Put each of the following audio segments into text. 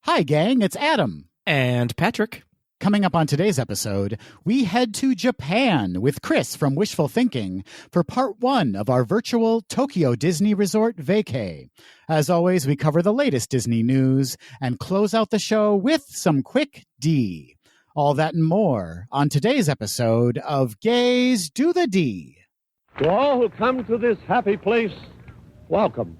Hi, gang, it's Adam. And Patrick. Coming up on today's episode, we head to Japan with Chris from Wishful Thinking for part one of our virtual Tokyo Disney Resort vacay. As always, we cover the latest Disney news and close out the show with some quick D. All that and more on today's episode of Gays Do the D. To all who come to this happy place, welcome.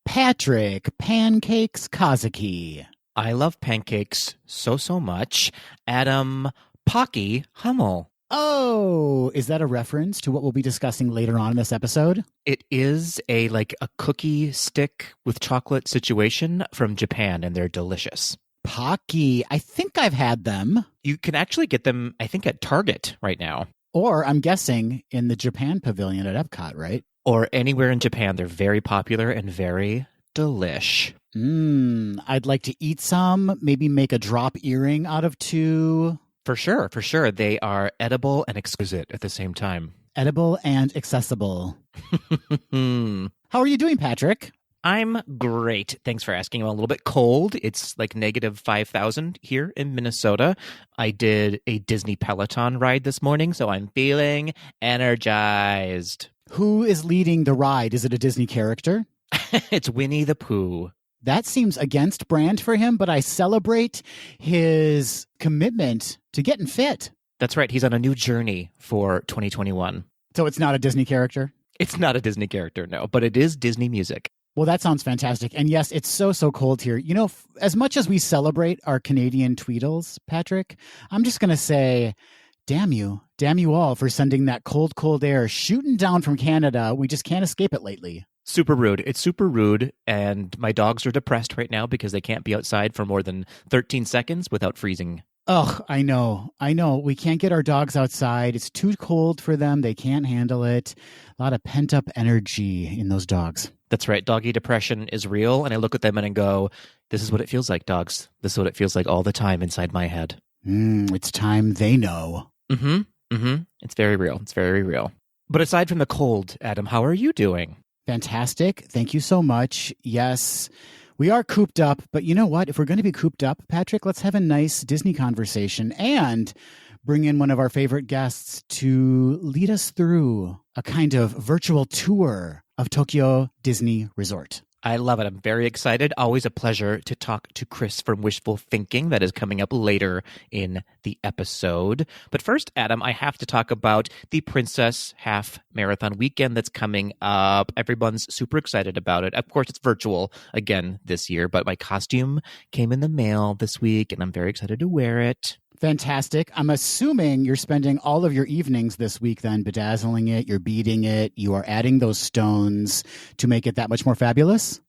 Patrick Pancakes Kazuki. I love pancakes so much. Adam Pocky Hummel. Oh, is that a reference to what we'll be discussing later on in this episode? It is a cookie stick with chocolate situation from Japan, and they're delicious. Pocky. I think I've had them. You can actually get them, I think, at Target right now. Or, I'm guessing, in the Japan Pavilion at Epcot, right? Or anywhere in Japan. They're very popular and very delish. I'd like to eat some, maybe make a drop earring out of two. For sure. They are edible and exquisite at the same time. Edible and accessible. How are you doing, Patrick? I'm great. Thanks for asking. I'm a little bit cold. It's like negative 5,000 here in Minnesota. I did a Disney Peloton ride this morning, so I'm feeling energized. Who is leading the ride? Is it a Disney character? It's Winnie the Pooh. That seems against brand for him, but I celebrate his commitment to getting fit. That's right. He's on a new journey for 2021. So it's not a Disney character? It's not a Disney character, no, but it is Disney music. Well, that sounds fantastic. And yes, it's so cold here. You know, as much as we celebrate our Canadian Tweedles, Patrick, I'm just going to say, damn you all for sending that cold air shooting down from Canada. We just can't escape it lately. Super rude. It's super rude. And my dogs are depressed right now because they can't be outside for more than 13 seconds without freezing. Oh, I know. We can't get our dogs outside. It's too cold for them. They can't handle it. A lot of pent up energy in those dogs. That's right. Doggy depression is real. And I look at them and I go, this is what it feels like, dogs. This is what it feels like all the time inside my head. It's time they know. It's very real. It's very real. But aside from the cold, Adam, how are you doing? Fantastic. Thank you so much. Yes, we are cooped up. But you know what? If we're going to be cooped up, Patrick, let's have a nice Disney conversation and bring in one of our favorite guests to lead us through a kind of virtual tour of Tokyo Disney Resort. I love it. I'm very excited. Always a pleasure to talk to Chris from Wishful Thinking. That is coming up later in the episode. But first, Adam, I have to talk about the Princess Half Marathon weekend that's coming up. Everyone's super excited about it. Of course, it's virtual again this year, but my costume came in the mail this week, and I'm very excited to wear it. Fantastic. I'm assuming you're spending all of your evenings this week then bedazzling it, you're beading it, you are adding those stones to make it that much more fabulous?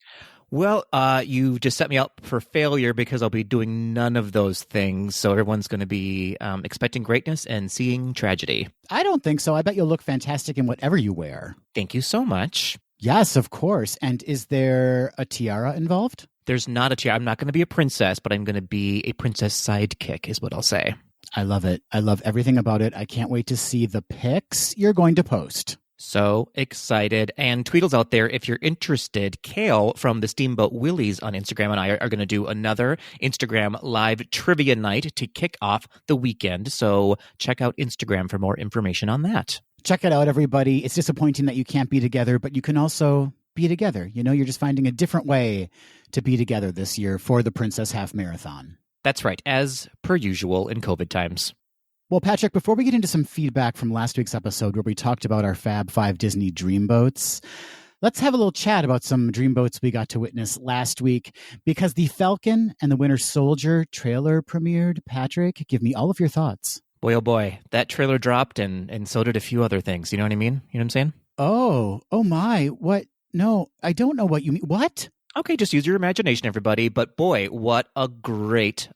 Well, you just set me up for failure because I'll be doing none of those things. So everyone's going to be expecting greatness and seeing tragedy. I don't think so. I bet you'll look fantastic in whatever you wear. Thank you so much. Yes, of course. And is there a tiara involved? There's not a tiara. I'm not going to be a princess, but I'm going to be a princess sidekick is what I'll say. I love it. I love everything about it. I can't wait to see the pics you're going to post. So excited. And Tweedles out there, if you're interested, Kale from the Steamboat Willies on Instagram and I are going to do another Instagram live trivia night to kick off the weekend. So check out Instagram for more information on that. Check it out, everybody. It's disappointing that you can't be together, but you can also be together. You know, you're just finding a different way to be together this year for the Princess Half Marathon. That's right, as per usual in COVID times. Well, Patrick, before we get into some feedback from last week's episode where we talked about our Fab 5 Disney Dreamboats, let's have a little chat about some Dreamboats we got to witness last week because the Falcon and the Winter Soldier trailer premiered. Patrick, give me all of your thoughts. Boy, oh boy, that trailer dropped and so did a few other things. You know what I mean? You know what I'm saying? Oh my. What? No, I don't know what you mean. What? Okay, just use your imagination, everybody. But boy, what a great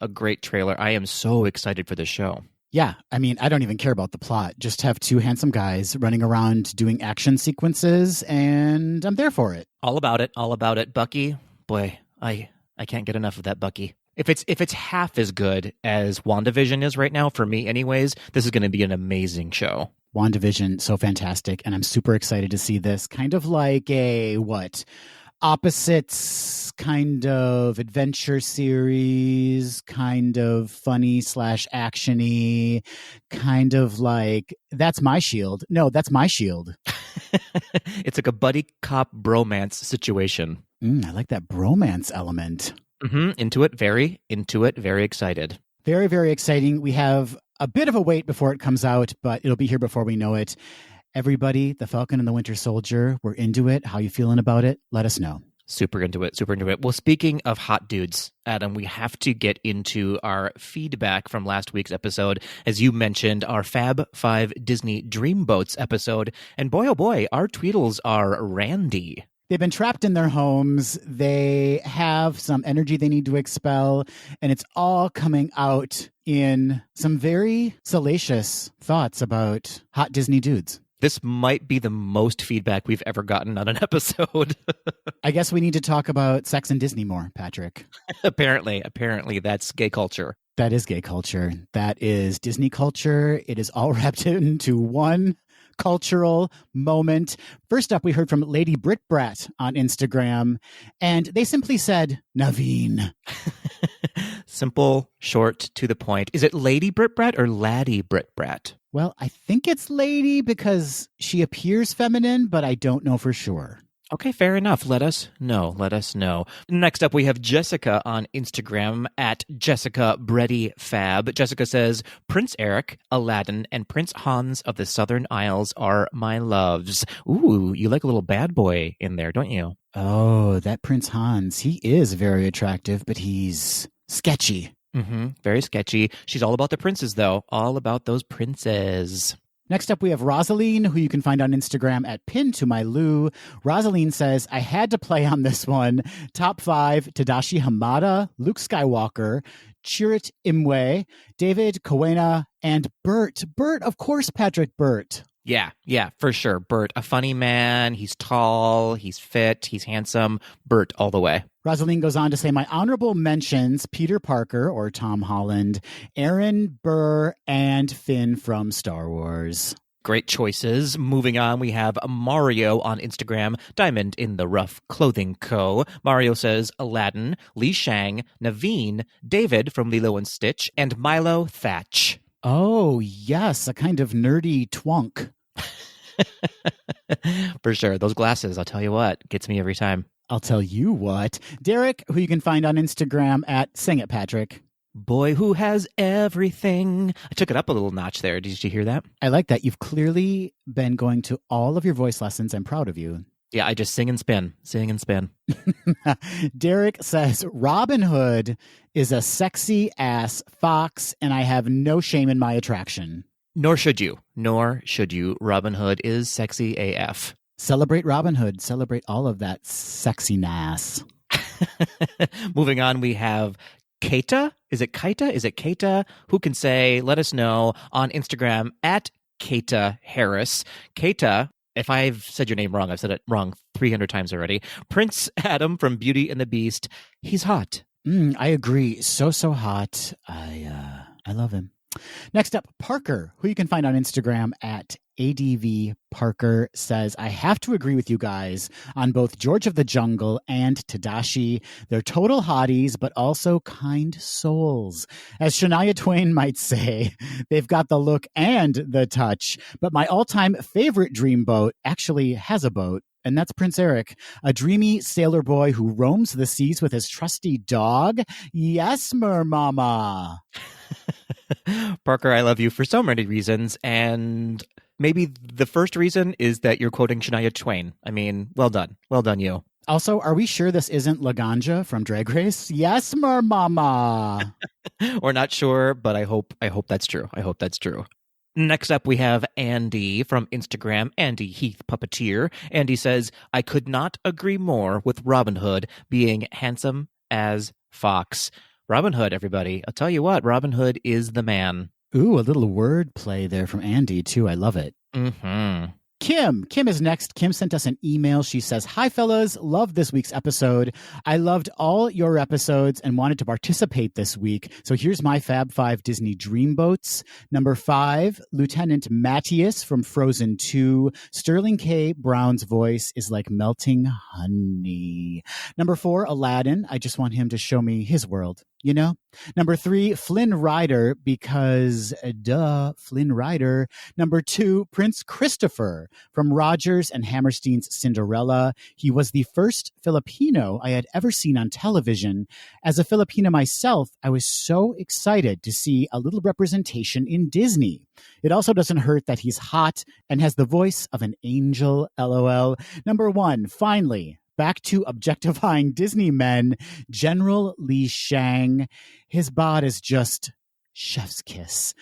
trailer. I am so excited for this show. Yeah, I mean, I don't even care about the plot. Just have two handsome guys running around doing action sequences, and I'm there for it. All about it. Bucky, boy, I can't get enough of that Bucky. If it's half as good as WandaVision is right now, for me anyways, this is going to be an amazing show. WandaVision, so fantastic. And I'm super excited to see this. Kind of like a, opposites kind of adventure series, kind of funny / actiony, kind of like, that's my shield. No, that's my shield. It's like a buddy cop bromance situation. I like that bromance element. Into it, very excited. Very, very exciting. We have a bit of a wait before it comes out, but it'll be here before we know it. Everybody, The Falcon and the Winter Soldier, we're into it. How you feeling about it? Let us know. Super into it. Well, speaking of hot dudes, Adam, we have to get into our feedback from last week's episode. As you mentioned, our Fab 5 Disney Dreamboats episode. And boy, oh boy, our tweedles are randy. They've been trapped in their homes. They have some energy they need to expel, and it's all coming out in some very salacious thoughts about hot Disney dudes. This might be the most feedback we've ever gotten on an episode. I guess we need to talk about sex and Disney more, Patrick. Apparently, that's gay culture. That is gay culture. That is Disney culture. It is all wrapped into one cultural moment. First up, we heard from Lady Brit Brat on Instagram, and they simply said, Naveen. Simple, short, to the point. Is it Lady Brit Brat or Laddie Brit Brat? Well, I think it's Lady because she appears feminine, but I don't know for sure. Okay, fair enough. Let us know. Next up, we have Jessica on Instagram at Jessica Breddy Fab. Jessica says, Prince Eric, Aladdin, and Prince Hans of the Southern Isles are my loves. Ooh, you like a little bad boy in there, don't you? Oh, that Prince Hans. He is very attractive, but he's sketchy. Very sketchy. She's all about the princes, though. All about those princes. Next up, we have Rosaline, who you can find on Instagram at pin2mylou. Rosaline says, I had to play on this one. Top 5, Tadashi Hamada, Luke Skywalker, Chirrut Imwe, David Kowena, and Bert. Bert, of course, Patrick, Bert. Yeah, for sure. Bert, a funny man. He's tall, he's fit, he's handsome. Bert, all the way. Rosaline goes on to say, my honorable mentions, Peter Parker, or Tom Holland, Aaron Burr, and Finn from Star Wars. Great choices. Moving on, we have Mario on Instagram, Diamond in the Rough Clothing Co. Mario says Aladdin, Li Shang, Naveen, David from Lilo and Stitch, and Milo Thatch. Oh, yes, a kind of nerdy twunk. For sure. Those glasses, I'll tell you what, gets me every time. I'll tell you what. Derek, who you can find on Instagram at Sing It Patrick. Boy who has everything. I took it up a little notch there. Did you hear that? I like that. You've clearly been going to all of your voice lessons. I'm proud of you. Yeah, I just sing and spin. Derek says, Robin Hood is a sexy ass fox, and I have no shame in my attraction. Nor should you. Robin Hood is sexy AF. Celebrate Robin Hood. Celebrate all of that sexiness. Moving on, we have Keita. Is it Keita? Who can say, let us know on Instagram at Keita Harris. Keita, if I've said your name wrong, I've said it wrong 300 times already. Prince Adam from Beauty and the Beast. He's hot. I agree. So hot. I love him. Next up, Parker, who you can find on Instagram at ADV Parker, says, I have to agree with you guys on both George of the Jungle and Tadashi. They're total hotties, but also kind souls. As Shania Twain might say, they've got the look and the touch. But my all-time favorite dreamboat actually has a boat. And that's Prince Eric, a dreamy sailor boy who roams the seas with his trusty dog. Yes, Mermama. Parker, I love you for so many reasons. And maybe the first reason is that you're quoting Shania Twain. I mean, well done. Well done, you. Also, are we sure this isn't Laganja from Drag Race? Yes, Mermama. We're not sure, but I hope that's true. Next up, we have Andy from Instagram, Andy Heath Puppeteer. Andy says, I could not agree more with Robin Hood being handsome as Fox. Robin Hood, everybody. I'll tell you what, Robin Hood is the man. Ooh, a little word play there from Andy, too. I love it. Kim is next. Kim sent us an email. She says, "Hi, fellas. Love this week's episode. I loved all your episodes and wanted to participate this week. So here's my Fab 5 Disney Dreamboats. Number 5, Lieutenant Matthias from Frozen 2. Sterling K. Brown's voice is like melting honey. Number 4, Aladdin. I just want him to show me his world. You know? Number 3, Flynn Rider, because Flynn Rider. Number 2, Prince Christopher from Rodgers and Hammerstein's Cinderella. He was the first Filipino I had ever seen on television. As a Filipino myself, I was so excited to see a little representation in Disney. It also doesn't hurt that he's hot and has the voice of an angel, LOL. Number 1, finally, back to objectifying Disney men, General Li Shang. His bod is just chef's kiss.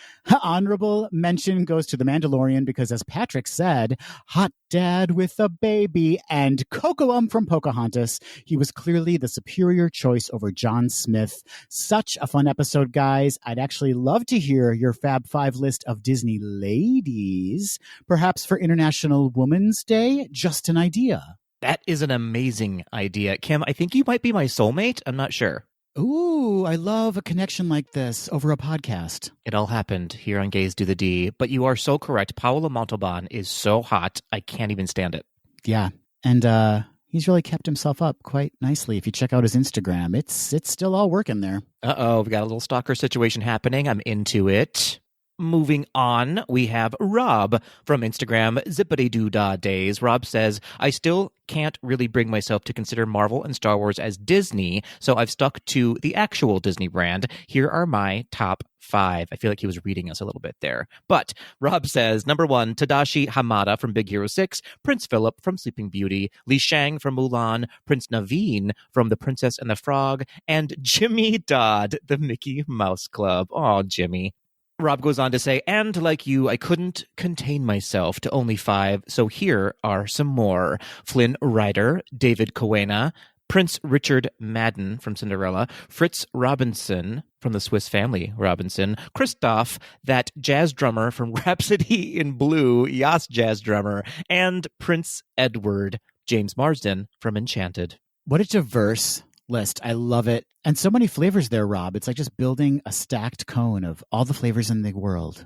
Honorable mention goes to The Mandalorian because, as Patrick said, hot dad with a baby, and Cocoa from Pocahontas. He was clearly the superior choice over John Smith. Such a fun episode, guys. I'd actually love to hear your Fab 5 list of Disney ladies, perhaps for International Women's Day. Just an idea. That is an amazing idea. Kim, I think you might be my soulmate. I'm not sure. Ooh, I love a connection like this over a podcast. It all happened here on Gays Do the D, but you are so correct. Paolo Montalban is so hot, I can't even stand it. Yeah, and he's really kept himself up quite nicely. If you check out his Instagram, it's still all working there. Uh-oh, we got a little stalker situation happening. I'm into it. Moving on, we have Rob from Instagram, Zippity-Doo-Dah Days. Rob says, I still can't really bring myself to consider Marvel and Star Wars as Disney, so I've stuck to the actual Disney brand. Here are my top 5. I feel like he was reading us a little bit there. But Rob says, number 1, Tadashi Hamada from Big Hero 6, Prince Philip from Sleeping Beauty, Li Shang from Mulan, Prince Naveen from The Princess and the Frog, and Jimmy Dodd, the Mickey Mouse Club. Oh, Jimmy. Rob goes on to say, and like you, I couldn't contain myself to only 5, so here are some more. Flynn Rider, David Coena, Prince Richard Madden from Cinderella, Fritz Robinson from the Swiss Family Robinson, Christoph, that jazz drummer from Rhapsody in Blue, Yas jazz drummer, and Prince Edward, James Marsden from Enchanted. What a diverse list. I love it. And so many flavors there, Rob. It's like just building a stacked cone of all the flavors in the world.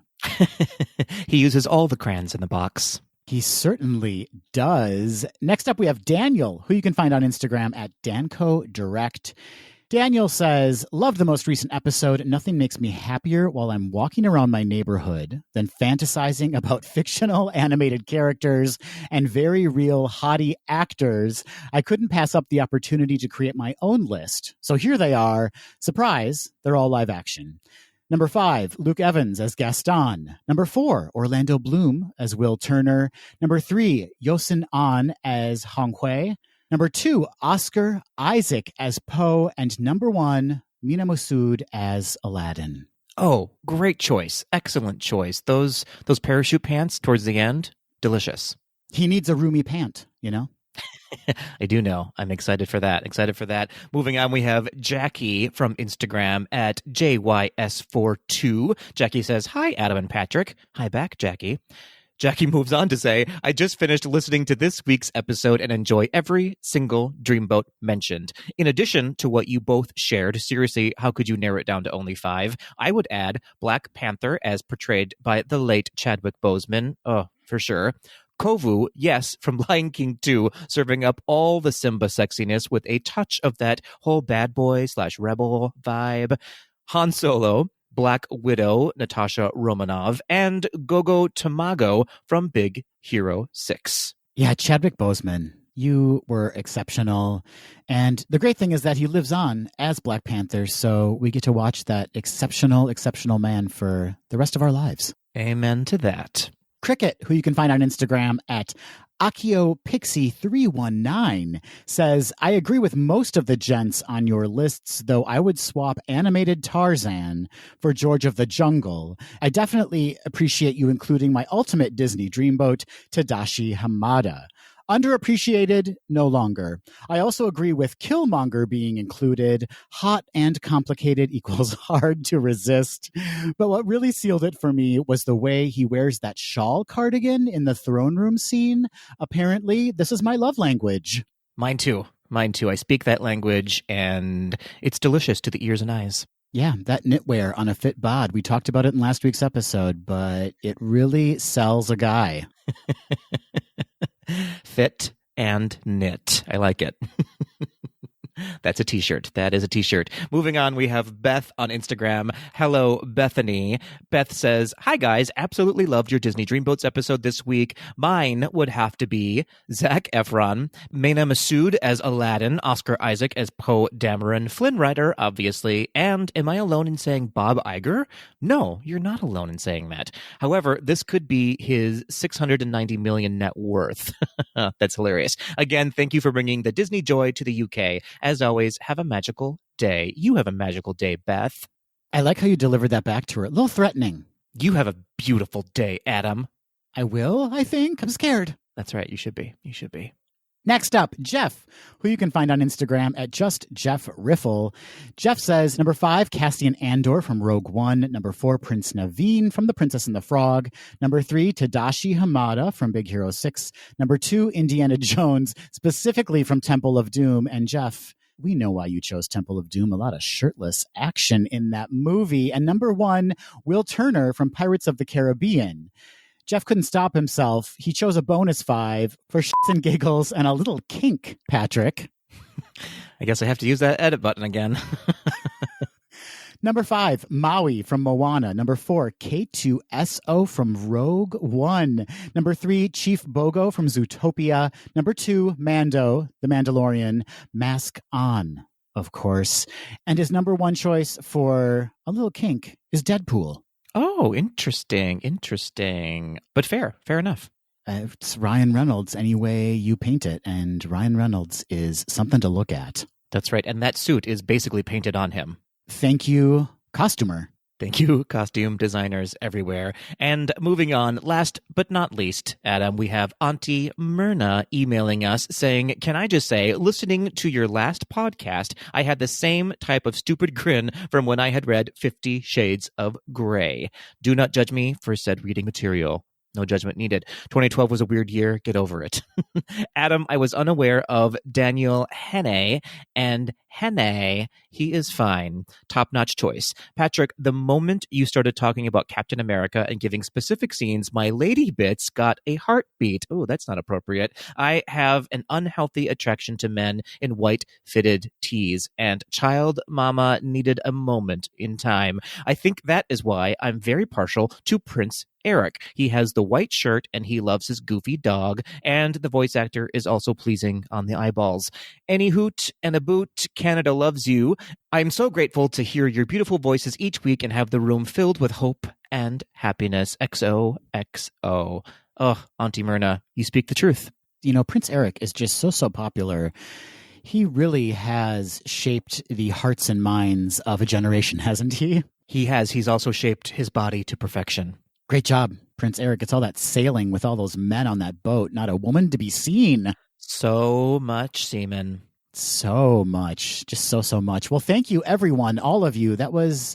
He uses all the crayons in the box. He certainly does. Next up, we have Daniel, who you can find on Instagram at DancoDirect. Daniel says, loved the most recent episode. Nothing makes me happier while I'm walking around my neighborhood than fantasizing about fictional animated characters and very real hottie actors. I couldn't pass up the opportunity to create my own list. So here they are. Surprise, they're all live action. Number 5, Luke Evans as Gaston. Number 4, Orlando Bloom as Will Turner. Number 3, Yosin An as Hong Hui. Number 2, Oscar Isaac as Poe. And number 1, Mina Masood as Aladdin. Oh, great choice. Excellent choice. Those parachute pants towards the end, delicious. He needs a roomy pant, you know? I do know. I'm excited for that. Moving on, we have Jackie from Instagram at JYS42. Jackie says, hi, Adam and Patrick. Hi back, Jackie. Jackie moves on to say, I just finished listening to this week's episode and enjoy every single Dreamboat mentioned. In addition to what you both shared, seriously, how could you narrow it down to only 5? I would add Black Panther as portrayed by the late Chadwick Boseman. Oh, for sure. Kovu, yes, from Lion King 2, serving up all the Simba sexiness with a touch of that whole bad boy/rebel vibe. Han Solo, Black Widow, Natasha Romanoff, and Gogo Tamago from Big Hero 6. Yeah, Chadwick Boseman, you were exceptional. And the great thing is that he lives on as Black Panther, so we get to watch that exceptional man for the rest of our lives. Amen to that. Cricket, who you can find on Instagram at AkioPixie319, says, I agree with most of the gents on your lists, though I would swap animated Tarzan for George of the Jungle. I definitely appreciate you including my ultimate Disney dreamboat, Tadashi Hamada. Underappreciated, no longer. I also agree with Killmonger being included. Hot and complicated equals hard to resist. But what really sealed it for me was the way he wears that shawl cardigan in the throne room scene. Apparently, this is my love language. Mine too. Mine too. I speak that language, and it's delicious to the ears and eyes. Yeah, that knitwear on a fit bod. We talked about it in last week's episode, but it really sells a guy. Fit and knit. I like it. That's a t-shirt. That is a t-shirt. Moving on, we have Beth on Instagram. Hello, Bethany. Beth says, hi, guys. Absolutely loved your Disney Dreamboats episode this week. Mine would have to be Zac Efron, Mena Massoud as Aladdin, Oscar Isaac as Poe Dameron, Flynn Rider, obviously, and am I alone in saying Bob Iger? No, you're not alone in saying that. However, this could be his $690 million net worth. That's hilarious. Again, thank you for bringing the Disney joy to the UK. As always, have a magical day. You have a magical day, Beth. I like how you delivered that back to her. A little threatening. You have a beautiful day, Adam. I will, I think. I'm scared. That's right. You should be. You should be. Next up, Jeff, who you can find on Instagram at JustJeffRiffle. Jeff says, number 5, Cassian Andor from Rogue One. Number 4, Prince Naveen from The Princess and the Frog. Number 3, Tadashi Hamada from Big Hero 6. Number 2, Indiana Jones, specifically from Temple of Doom. And Jeff, we know why you chose Temple of Doom. A lot of shirtless action in that movie. And number 1, Will Turner from Pirates of the Caribbean. Jeff couldn't stop himself. He chose a bonus 5 for shits and giggles and a little kink, Patrick. I guess I have to use that edit button again. Number 5, Maui from Moana. Number 4, K2SO from Rogue One. Number 3, Chief Bogo from Zootopia. Number 2, Mando, The Mandalorian, Mask On, of course. And his number 1 choice for a little kink is Deadpool. Oh, interesting. But fair enough. It's Ryan Reynolds any way you paint it, and Ryan Reynolds is something to look at. That's right, and that suit is basically painted on him. Thank you, costumer. Thank you, costume designers everywhere. And moving on, last but not least, Adam, we have Auntie Myrna emailing us saying, can I just say, listening to your last podcast, I had the same type of stupid grin from when I had read 50 Shades of Grey. Do not judge me for said reading material. No judgment needed. 2012 was a weird year. Get over it. Adam, I was unaware of Daniel Henney, and Henney, he is fine. Top-notch choice. Patrick, the moment you started talking about Captain America and giving specific scenes, my lady bits got a heartbeat. Oh, that's not appropriate. I have an unhealthy attraction to men in white fitted tees, and child mama needed a moment in time. I think that is why I'm very partial to Prince Eric. He has the white shirt and he loves his goofy dog, and the voice actor is also pleasing on the eyeballs. Any hoot and a boot, Canada loves you. I'm so grateful to hear your beautiful voices each week and have the room filled with hope and happiness. XOXO. Oh, Auntie Myrna, you speak the truth. You know, Prince Eric is just so popular. He really has shaped the hearts and minds of a generation, hasn't he? He has. He's also shaped his body to perfection. Great job, Prince Eric. It's all that sailing with all those men on that boat. Not a woman to be seen. So much semen. So much. Just so much. Well, thank you, everyone, all of you. That was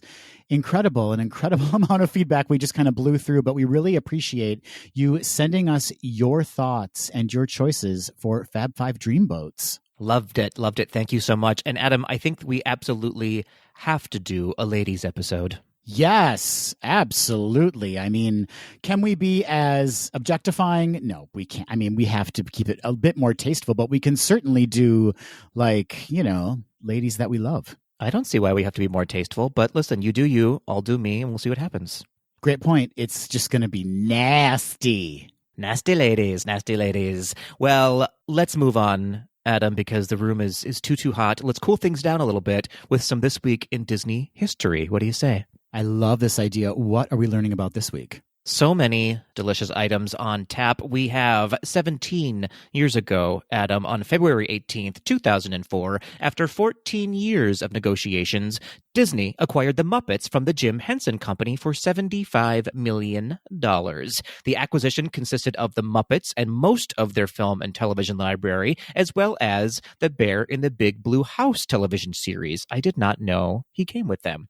incredible, an incredible amount of feedback we just kind of blew through, but we really appreciate you sending us your thoughts and your choices for Fab 5 Dreamboats. Loved it. Thank you so much. And Adam, I think we absolutely have to do a ladies episode. Yes, absolutely. I mean, can we be as objectifying? No, we can't. I mean, we have to keep it a bit more tasteful, but we can certainly do, like, you know, ladies that we love. I don't see why we have to be more tasteful, but listen, you do you, I'll do me, and we'll see what happens. Great point. It's just going to be nasty. Nasty ladies. Well, let's move on, Adam, because the room is too hot. Let's cool things down a little bit with some This Week in Disney history. What do you say? I love this idea. What are we learning about this week? So many delicious items on tap. We have 17 years ago, Adam, on February 18th, 2004, after 14 years of negotiations, Disney acquired the Muppets from the Jim Henson Company for $75 million. The acquisition consisted of the Muppets and most of their film and television library, as well as the Bear in the Big Blue House television series. I did not know he came with them.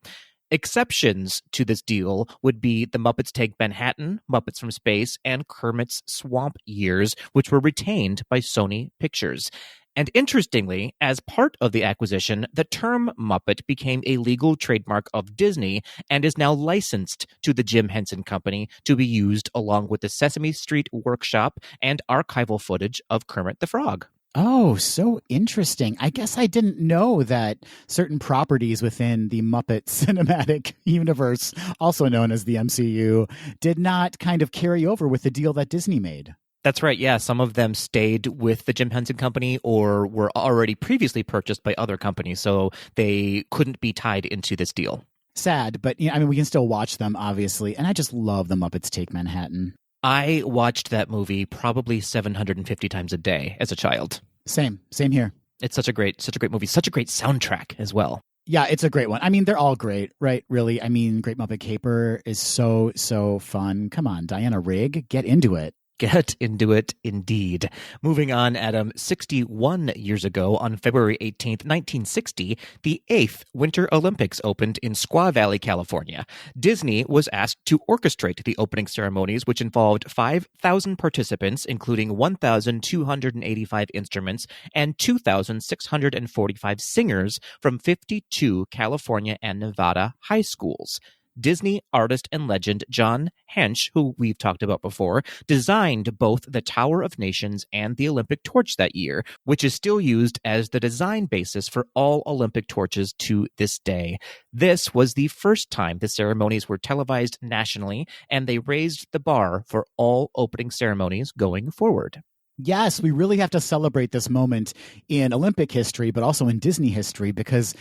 Exceptions to this deal would be The Muppets Take Manhattan, Muppets from Space, and Kermit's Swamp Years, which were retained by Sony Pictures. And interestingly, as part of the acquisition, the term Muppet became a legal trademark of Disney and is now licensed to the Jim Henson Company to be used along with the Sesame Street Workshop and archival footage of Kermit the Frog. Oh, so interesting. I guess I didn't know that certain properties within the Muppet Cinematic Universe, also known as the MCU, did not kind of carry over with the deal that Disney made. That's right. Yeah, some of them stayed with the Jim Henson Company or were already previously purchased by other companies, so they couldn't be tied into this deal. Sad, but I mean, we can still watch them, obviously, and I just love The Muppets Take Manhattan. I watched that movie probably 750 times a day as a child. Same here. It's such a great movie, such a great soundtrack as well. Yeah, it's a great one. I mean, they're all great, right? Really. I mean, Great Muppet Caper is so fun. Come on, Diana Rigg, get into it. Get into it, indeed. Moving on, Adam, 61 years ago, on February 18th, 1960, the 8th Winter Olympics opened in Squaw Valley, California. Disney was asked to orchestrate the opening ceremonies, which involved 5,000 participants, including 1,285 instruments and 2,645 singers from 52 California and Nevada high schools. Disney artist and legend John Hench, who we've talked about before, designed both the Tower of Nations and the Olympic torch that year, which is still used as the design basis for all Olympic torches to this day. This was the first time the ceremonies were televised nationally, and they raised the bar for all opening ceremonies going forward. Yes, we really have to celebrate this moment in Olympic history, but also in Disney history, because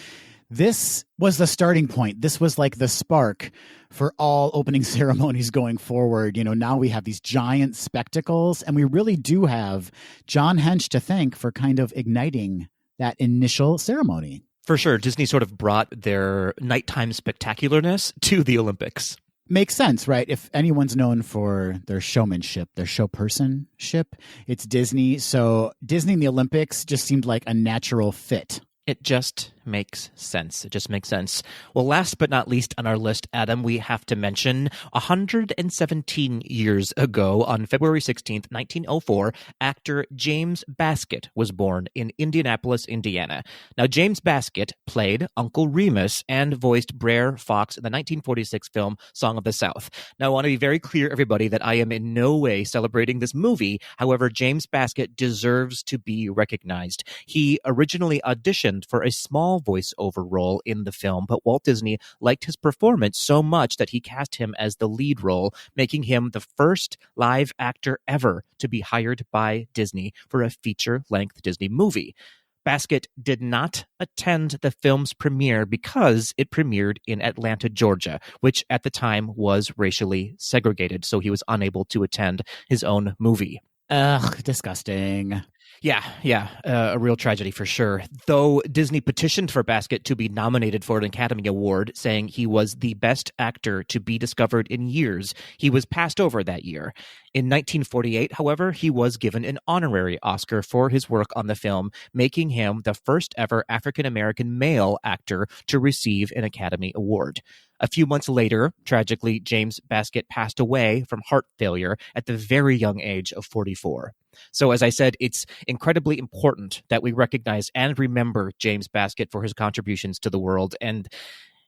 this was the starting point. This was like the spark for all opening ceremonies going forward. Now we have these giant spectacles, and we really do have John Hench to thank for kind of igniting that initial ceremony. For sure, Disney sort of brought their nighttime spectacularness to the Olympics. Makes sense, right? If anyone's known for their showmanship, their showpersonship, it's Disney. So Disney and the Olympics just seemed like a natural fit. It just makes sense. It just makes sense. Well, last but not least on our list, Adam, we have to mention 117 years ago, on February 16th, 1904, actor James Baskett was born in Indianapolis, Indiana. Now, James Baskett played Uncle Remus and voiced Brer Fox in the 1946 film Song of the South. Now, I want to be very clear, everybody, that I am in no way celebrating this movie. However, James Baskett deserves to be recognized. He originally auditioned for a small voiceover role in the film, but Walt Disney liked his performance so much that he cast him as the lead role, making him the first live actor ever to be hired by Disney for a feature-length Disney movie. Baskett did not attend the film's premiere because it premiered in Atlanta, Georgia, which at the time was racially segregated, so he was unable to attend his own movie. Ugh, disgusting. Yeah, a real tragedy for sure. Though Disney petitioned for Baskett to be nominated for an Academy Award, saying he was the best actor to be discovered in years, he was passed over that year. In 1948, however, he was given an honorary Oscar for his work on the film, making him the first ever African-American male actor to receive an Academy Award. A few months later, tragically, James Baskett passed away from heart failure at the very young age of 44. So as I said, it's incredibly important that we recognize and remember James Baskett for his contributions to the world. And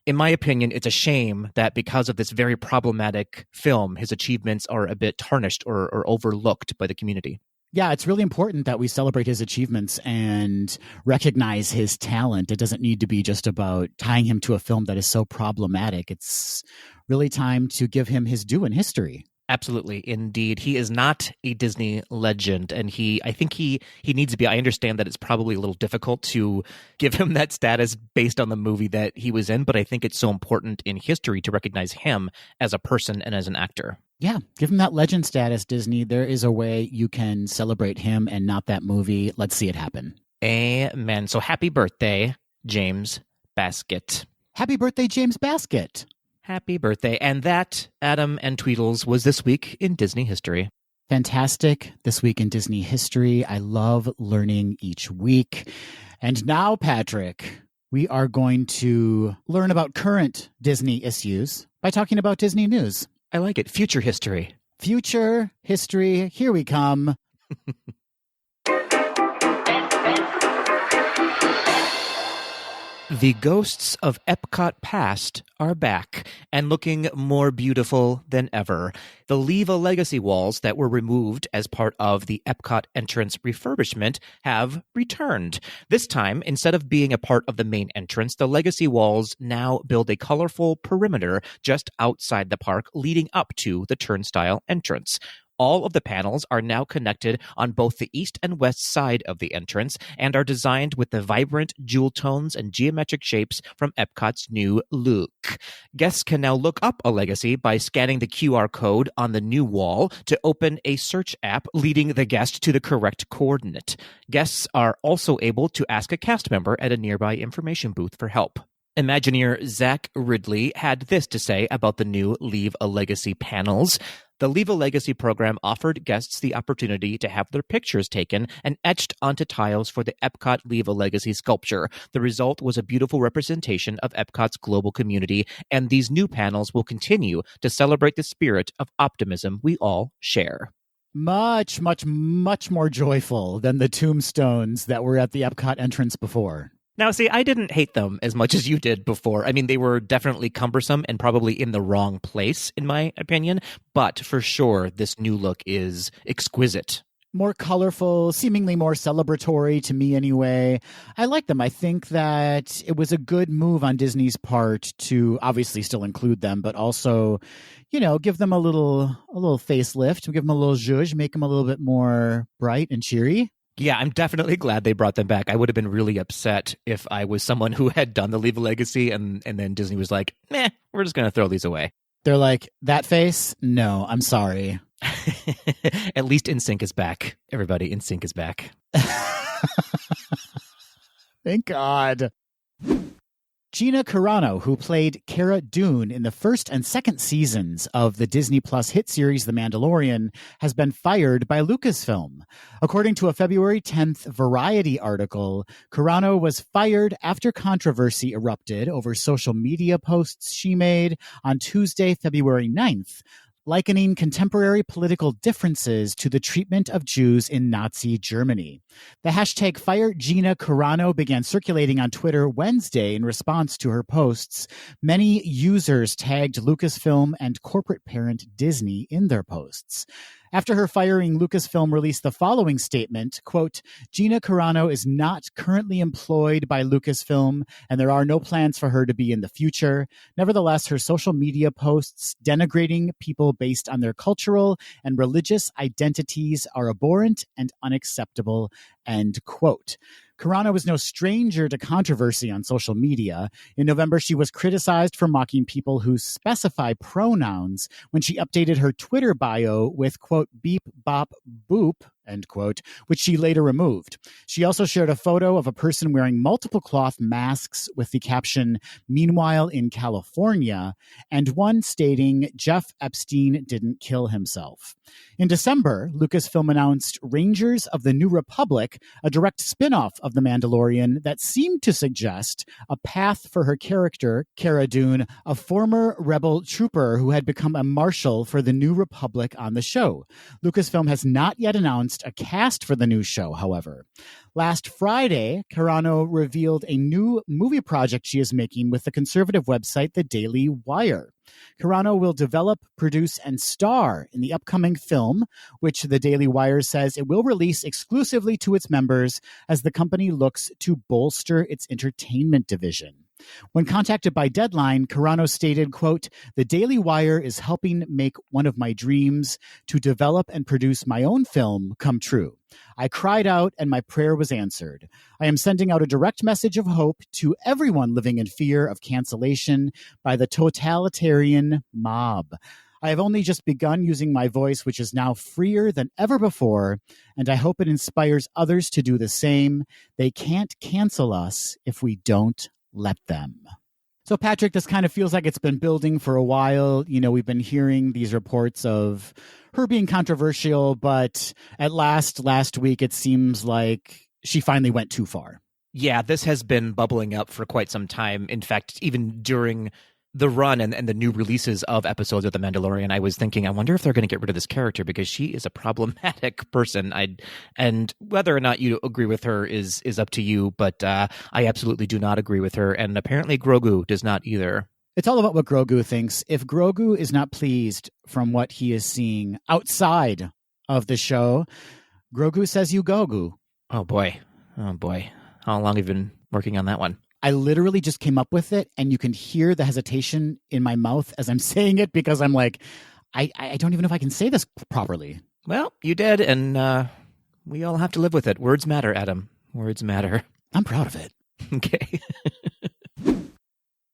in my opinion, it's a shame that because of this very problematic film, his achievements are a bit tarnished or overlooked by the community. Yeah, it's really important that we celebrate his achievements and recognize his talent. It doesn't need to be just about tying him to a film that is so problematic. It's really time to give him his due in history. Absolutely, indeed. He is not a Disney legend, and I think he needs to be. I understand that it's probably a little difficult to give him that status based on the movie that he was in, but I think it's so important in history to recognize him as a person and as an actor. Yeah, give him that legend status, Disney. There is a way you can celebrate him and not that movie. Let's see it happen. Amen. So happy birthday, James Baskett. Happy birthday, James Baskett. Happy birthday. And that, Adam and Tweedles, was This Week in Disney History. Fantastic. This Week in Disney History. I love learning each week. And now, Patrick, we are going to learn about current Disney issues by talking about Disney news. I like it. Future history. Future history. Here we come. The ghosts of Epcot past are back and looking more beautiful than ever. The Leave a Legacy walls that were removed as part of the Epcot entrance refurbishment have returned. This time, instead of being a part of the main entrance, the Legacy walls now build a colorful perimeter just outside the park leading up to the turnstile entrance. All of the panels are now connected on both the east and west side of the entrance and are designed with the vibrant jewel tones and geometric shapes from Epcot's new look. Guests can now look up a Legacy by scanning the QR code on the new wall to open a search app leading the guest to the correct coordinate. Guests are also able to ask a cast member at a nearby information booth for help. Imagineer Zach Ridley had this to say about the new Leave a Legacy panels. The Leave a Legacy program offered guests the opportunity to have their pictures taken and etched onto tiles for the Epcot Leave a Legacy sculpture. The result was a beautiful representation of Epcot's global community, and these new panels will continue to celebrate the spirit of optimism we all share. Much, much, much more joyful than the tombstones that were at the Epcot entrance before. Now, see, I didn't hate them as much as you did before. I mean, they were definitely cumbersome and probably in the wrong place, in my opinion. But for sure, this new look is exquisite. More colorful, seemingly more celebratory to me anyway. I like them. I think that it was a good move on Disney's part to obviously still include them, but also, give them a little facelift, give them a little zhuzh, make them a little bit more bright and cheery. Yeah, I'm definitely glad they brought them back. I would have been really upset if I was someone who had done the Leave a Legacy and then Disney was like, meh, we're just going to throw these away. They're like, that face? No, I'm sorry. At least NSYNC is back. Everybody, NSYNC is back. Thank God. Gina Carano, who played Cara Dune in the first and second seasons of the Disney Plus hit series The Mandalorian, has been fired by Lucasfilm. According to a February 10th Variety article, Carano was fired after controversy erupted over social media posts she made on Tuesday, February 9th, likening contemporary political differences to the treatment of Jews in Nazi Germany. The hashtag #FireGinaCarano began circulating on Twitter Wednesday in response to her posts. Many users tagged Lucasfilm and corporate parent Disney in their posts. After her firing, Lucasfilm released the following statement, quote, Gina Carano is not currently employed by Lucasfilm, and there are no plans for her to be in the future. Nevertheless, her social media posts denigrating people based on their cultural and religious identities are abhorrent and unacceptable, end quote. Carano was no stranger to controversy on social media. In November, she was criticized for mocking people who specify pronouns when she updated her Twitter bio with, quote, beep, bop, boop, end quote, which she later removed. She also shared a photo of a person wearing multiple cloth masks with the caption, Meanwhile in California, and one stating, Jeff Epstein didn't kill himself. In December, Lucasfilm announced Rangers of the New Republic, a direct spin-off of The Mandalorian that seemed to suggest a path for her character, Cara Dune, a former rebel trooper who had become a marshal for the New Republic on the show. Lucasfilm has not yet announced a cast for the new show, however. Last Friday, Carano revealed a new movie project she is making with the conservative website The Daily Wire. Carano will develop, produce, and star in the upcoming film, which The Daily Wire says it will release exclusively to its members as the company looks to bolster its entertainment division. When contacted by Deadline, Carano stated, quote, The Daily Wire is helping make one of my dreams to develop and produce my own film come true. I cried out and my prayer was answered. I am sending out a direct message of hope to everyone living in fear of cancellation by the totalitarian mob. I have only just begun using my voice, which is now freer than ever before, and I hope it inspires others to do the same. They can't cancel us if we don't let them. So, Patrick, this kind of feels like it's been building for a while. You know, we've been hearing these reports of her being controversial, but at last week, it seems like she finally went too far. Yeah, this has been bubbling up for quite some time. In fact, even during the run and the new releases of episodes of The Mandalorian, I was thinking, I wonder if they're going to get rid of this character because she is a problematic person. And whether or not you agree with her is up to you, but I absolutely do not agree with her. And apparently Grogu does not either. It's all about what Grogu thinks. If Grogu is not pleased from what he is seeing outside of the show, Grogu says you Gogu. Oh, boy. How long have you been working on that one? I literally just came up with it, and you can hear the hesitation in my mouth as I'm saying it because I'm like, I don't even know if I can say this properly. Well, you did, and we all have to live with it. Words matter, Adam. Words matter. I'm proud of it. Okay.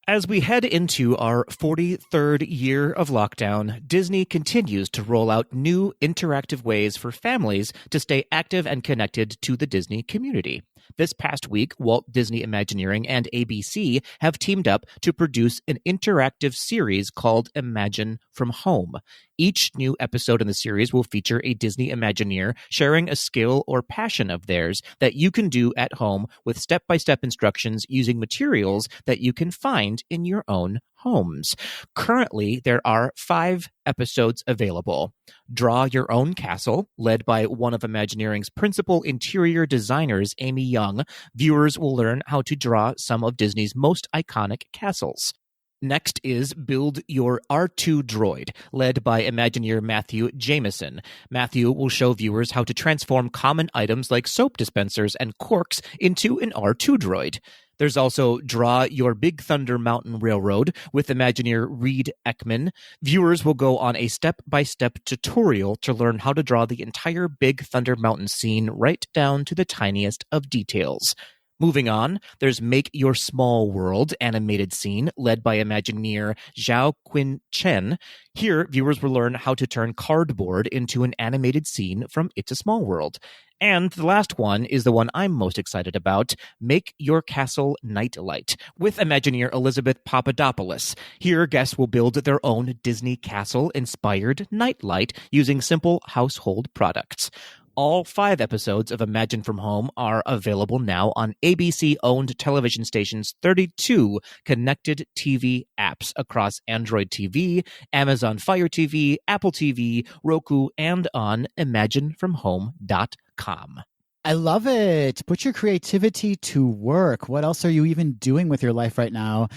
As we head into our 43rd year of lockdown, Disney continues to roll out new interactive ways for families to stay active and connected to the Disney community. This past week, Walt Disney Imagineering and ABC have teamed up to produce an interactive series called Imagine from Home. Each new episode in the series will feature a Disney Imagineer sharing a skill or passion of theirs that you can do at home with step-by-step instructions using materials that you can find in your own homes. Currently, there are 5 episodes available. Draw Your Own Castle, led by one of Imagineering's principal interior designers, Amy Young. Viewers will learn how to draw some of Disney's most iconic castles. Next is Build Your R2 Droid, led by Imagineer Matthew Jameson. Matthew will show viewers how to transform common items like soap dispensers and corks into an R2 droid. There's also Draw Your Big Thunder Mountain Railroad with Imagineer Reed Ekman. Viewers will go on a step-by-step tutorial to learn how to draw the entire Big Thunder Mountain scene right down to the tiniest of details. Moving on, there's Make Your Small World animated scene led by Imagineer Zhao Qin Chen. Here, viewers will learn how to turn cardboard into an animated scene from It's a Small World. And the last one is the one I'm most excited about, Make Your Castle Nightlight, with Imagineer Elizabeth Papadopoulos. Here, guests will build their own Disney castle-inspired nightlight using simple household products. All 5 episodes of Imagine from Home are available now on ABC-owned television stations' 32 connected TV apps across Android TV, Amazon Fire TV, Apple TV, Roku, and on imaginefromhome.com. I love it. Put your creativity to work. What else are you even doing with your life right now?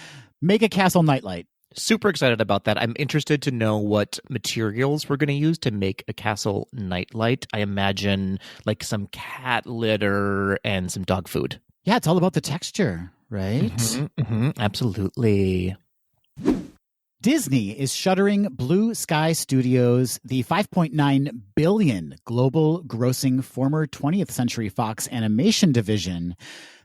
Make a castle nightlight. Super excited about that. I'm interested to know what materials we're going to use to make a castle nightlight. I imagine like some cat litter and some dog food. Yeah, it's all about the texture, right? Absolutely. Disney is shuttering Blue Sky Studios, the $5.9 billion global grossing former 20th Century Fox animation division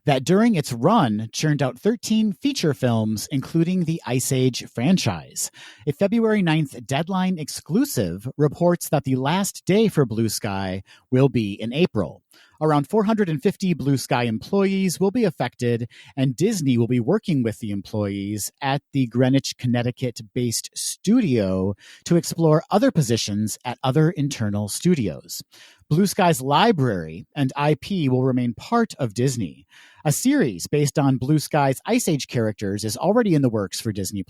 that during its run churned out 13 feature films, including the Ice Age franchise. A February 9th Deadline exclusive reports that the last day for Blue Sky will be in April. Around 450 Blue Sky employees will be affected, and Disney will be working with the employees at the Greenwich, Connecticut-based studio to explore other positions at other internal studios. Blue Sky's library and IP will remain part of Disney. A series based on Blue Sky's Ice Age characters is already in the works for Disney+.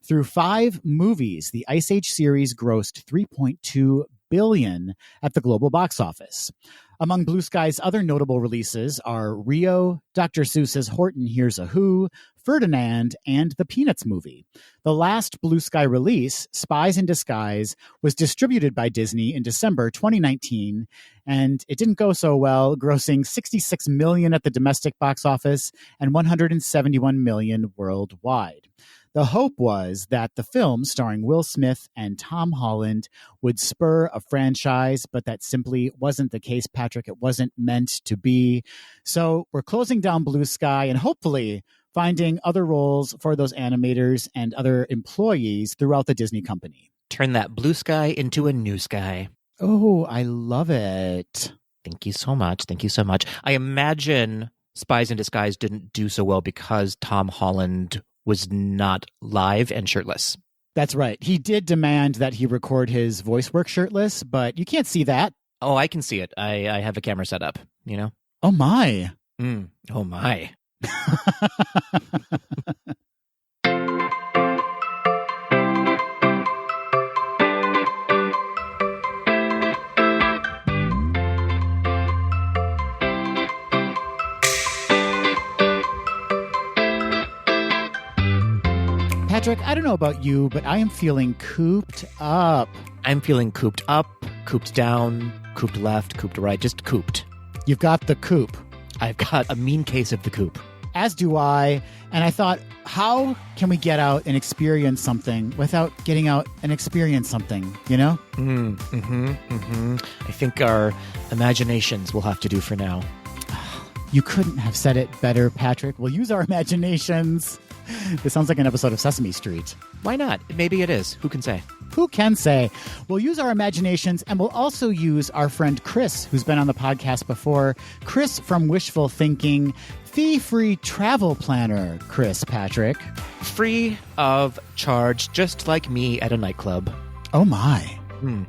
Through 5 movies, the Ice Age series grossed $3.2 billion at the global box office. Among Blue Sky's other notable releases are Rio, Dr. Seuss's Horton Hears a Who, Ferdinand, and the Peanuts movie. The last Blue Sky release, Spies in Disguise, was distributed by Disney in December 2019, and it didn't go so well, grossing $66 million at the domestic box office and $171 million worldwide. The hope was that the film, starring Will Smith and Tom Holland, would spur a franchise, but that simply wasn't the case, Patrick. It wasn't meant to be. So we're closing down Blue Sky and hopefully finding other roles for those animators and other employees throughout the Disney company. Turn that blue sky into a new sky. Oh, I love it. Thank you so much. Thank you so much. I imagine Spies in Disguise didn't do so well because Tom Holland was not live and shirtless. That's right. He did demand that he record his voice work shirtless, but you can't see that. Oh, I can see it. I have a camera set up, you know? Oh, my. Oh, my. Patrick, I don't know about you, but I am feeling cooped up. I'm feeling cooped up, cooped down, cooped left, cooped right, just cooped. You've got the coop. I've got a mean case of the coop. As do I. And I thought, how can we get out and experience something without getting out and experience something, you know? I think our imaginations will have to do for now. You couldn't have said it better, Patrick. We'll use our imaginations. This sounds like an episode of Sesame Street. Why not? Maybe it is. Who can say? Who can say? We'll use our imaginations, and we'll also use our friend Chris, who's been on the podcast before. Chris from Wishful Thinking, fee-free travel planner. Chris, Patrick. Free of charge, just like me at a nightclub. Oh, my. And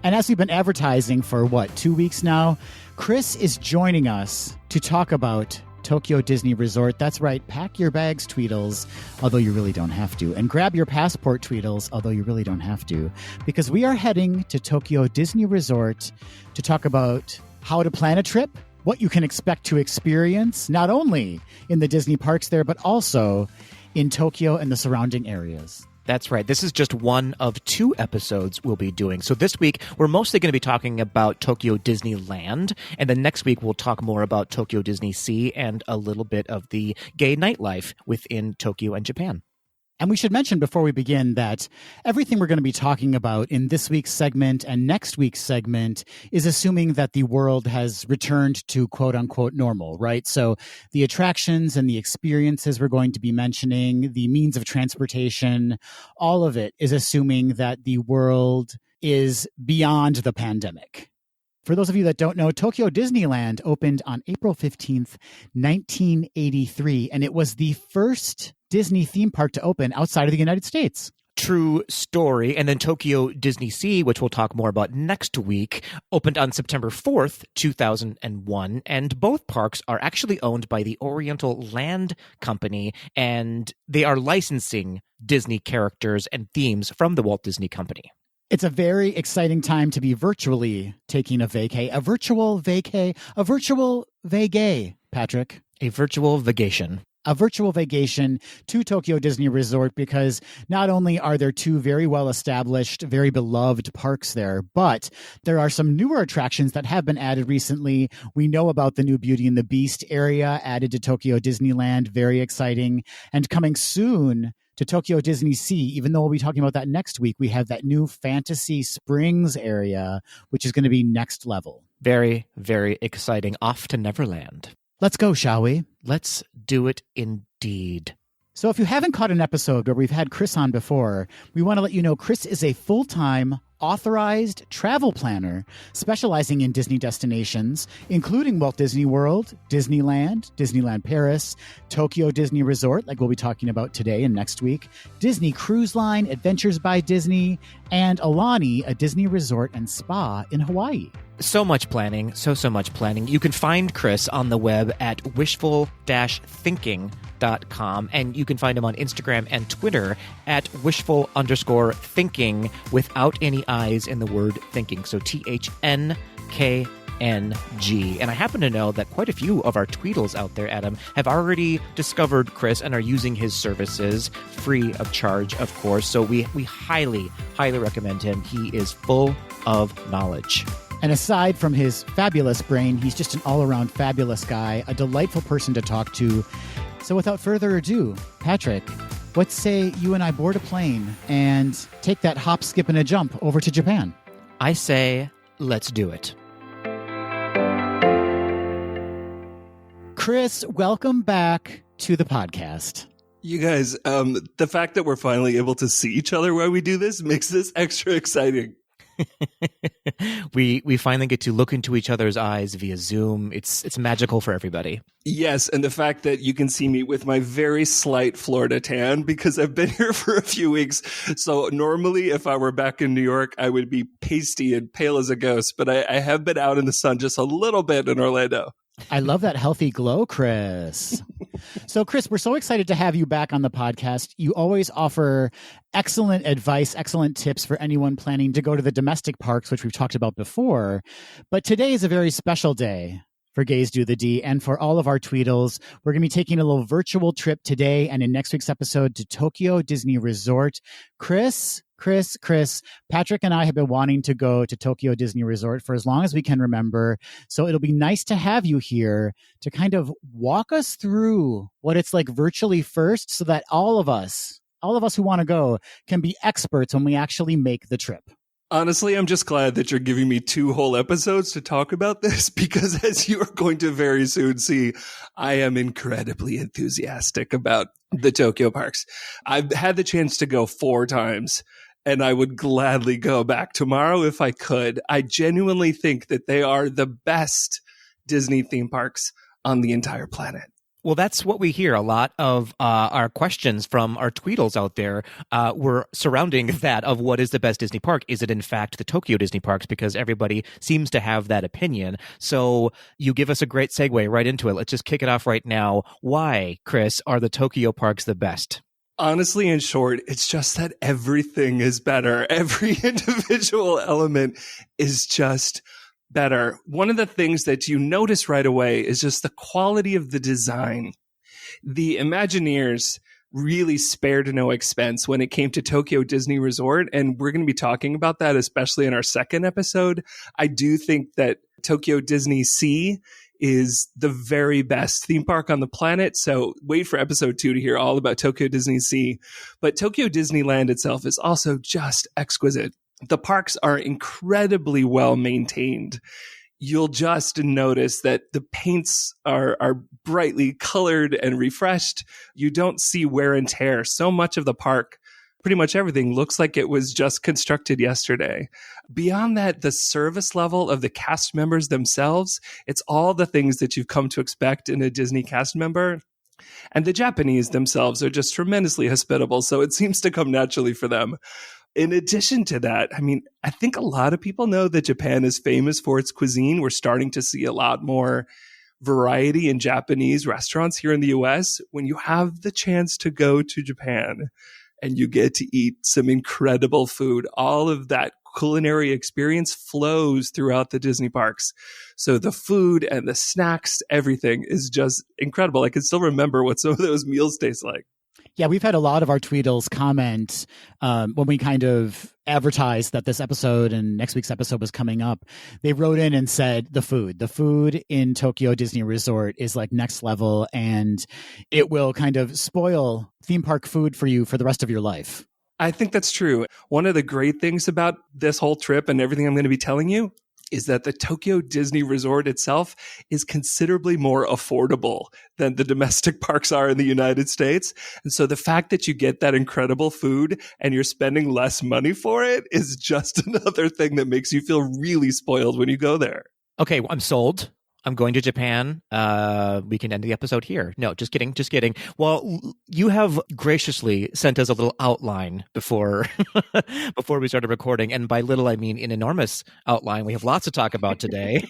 as we've been advertising for, 2 weeks now, Chris is joining us to talk about Tokyo Disney Resort. That's right. Pack your bags, Tweedles, although you really don't have to. And grab your passport, Tweedles, although you really don't have to. Because we are heading to Tokyo Disney Resort to talk about how to plan a trip, what you can expect to experience, not only in the Disney parks there, but also in Tokyo and the surrounding areas. That's right. This is just one of 2 episodes we'll be doing. So this week, we're mostly going to be talking about Tokyo Disneyland. And then next week, we'll talk more about Tokyo Disney Sea and a little bit of the gay nightlife within Tokyo and Japan. And we should mention before we begin that everything we're going to be talking about in this week's segment and next week's segment is assuming that the world has returned to quote unquote normal, right? So the attractions and the experiences we're going to be mentioning, the means of transportation, all of it is assuming that the world is beyond the pandemic. For those of you that don't know, Tokyo Disneyland opened on April 15th, 1983, and it was the first Disney theme park to open outside of the United States. True story. And then Tokyo Disney Sea, which we'll talk more about next week, opened on September 4th, 2001. And both parks are actually owned by the Oriental Land Company, and they are licensing Disney characters and themes from the Walt Disney Company. It's a very exciting time to be virtually taking a vacay, a virtual vacay, a virtual vagay, Patrick. A virtual vacation. A virtual vacation to Tokyo Disney Resort, because not only are there 2 very well-established, very beloved parks there, but there are some newer attractions that have been added recently. We know about the new Beauty and the Beast area added to Tokyo Disneyland, very exciting. And coming soon to Tokyo Disney Sea, even though we'll be talking about that next week, we have that new Fantasy Springs area, which is going to be next level. Very, very exciting. Off to Neverland. Let's go, shall we? Let's do it indeed. So if you haven't caught an episode where we've had Chris on before, we want to let you know Chris is a full-time authorized travel planner specializing in Disney destinations, including Walt Disney World, Disneyland, Disneyland Paris, Tokyo Disney Resort, like we'll be talking about today and next week, Disney Cruise Line, Adventures by Disney, and Aulani, a Disney resort and spa in Hawaii. So much planning, so much planning. You can find Chris on the web at wishful-thinking.com, and you can find him on Instagram and Twitter at wishful_thinking without any I's in the word thinking. So THNKNG. And I happen to know that quite a few of our Tweedles out there, Adam, have already discovered Chris and are using his services free of charge, of course. So we highly, highly recommend him. He is full of knowledge. And aside from his fabulous brain, he's just an all-around fabulous guy, a delightful person to talk to. So without further ado, Patrick, let's say you and I board a plane and take that hop, skip, and a jump over to Japan. I say, let's do it. Chris, welcome back to the podcast. You guys, the fact that we're finally able to see each other while we do this makes this extra exciting. We finally get to look into each other's eyes via Zoom. It's magical for everybody. Yes, and the fact that you can see me with my very slight Florida tan because I've been here for a few weeks. So normally if I were back in New York, I would be pasty and pale as a ghost, but I have been out in the sun just a little bit in Orlando. I love that healthy glow, Chris. So, Chris, we're so excited to have you back on the podcast. You always offer excellent advice, excellent tips for anyone planning to go to the domestic parks, which we've talked about before. But today is a very special day for Gays Do the D and for all of our Tweedles. We're going to be taking a little virtual trip today and in next week's episode to Tokyo Disney Resort. Chris, Patrick and I have been wanting to go to Tokyo Disney Resort for as long as we can remember. So it'll be nice to have you here to kind of walk us through what it's like virtually first so that all of us who want to go can be experts when we actually make the trip. Honestly, I'm just glad that you're giving me 2 whole episodes to talk about this because as you are going to very soon see, I am incredibly enthusiastic about the Tokyo parks. I've had the chance to go 4 times and I would gladly go back tomorrow if I could. I genuinely think that they are the best Disney theme parks on the entire planet. Well, that's what we hear. A lot of our questions from our Tweedles out there were surrounding that of what is the best Disney park. Is it, in fact, the Tokyo Disney parks? Because everybody seems to have that opinion. So you give us a great segue right into it. Let's just kick it off right now. Why, Chris, are the Tokyo parks the best? Honestly, in short, it's just that everything is better. Every individual element is just better. One of the things that you notice right away is just the quality of the design. The Imagineers really spared no expense when it came to Tokyo Disney Resort, and we're going to be talking about that, especially in our second episode. I do think that Tokyo Disney Sea is the very best theme park on the planet, so wait for episode 2 to hear all about Tokyo Disney Sea. But Tokyo Disneyland itself is also just exquisite. The parks are incredibly well maintained. You'll just notice that the paints are brightly colored and refreshed. You don't see wear and tear. So much of the park, pretty much everything, looks like it was just constructed yesterday. Beyond that, the service level of the cast members themselves, it's all the things that you've come to expect in a Disney cast member. And the Japanese themselves are just tremendously hospitable, so it seems to come naturally for them. In addition to that, I mean, I think a lot of people know that Japan is famous for its cuisine. We're starting to see a lot more variety in Japanese restaurants here in the US. When you have the chance to go to Japan and you get to eat some incredible food, all of that culinary experience flows throughout the Disney parks. So the food and the snacks, everything is just incredible. I can still remember what some of those meals taste like. Yeah, we've had a lot of our Tweedles comment when we kind of advertised that this episode and next week's episode was coming up. They wrote in and said the food in Tokyo Disney Resort is like next level, and it will kind of spoil theme park food for you for the rest of your life. I think that's true. One of the great things about this whole trip and everything I'm going to be telling you is that the Tokyo Disney Resort itself is considerably more affordable than the domestic parks are in the United States. And so the fact that you get that incredible food and you're spending less money for it is just another thing that makes you feel really spoiled when you go there. Okay, I'm sold. I'm going to Japan. We can end the episode here. No, just kidding. Well, you have graciously sent us a little outline before we started recording. And by little, I mean an enormous outline. We have lots to talk about today.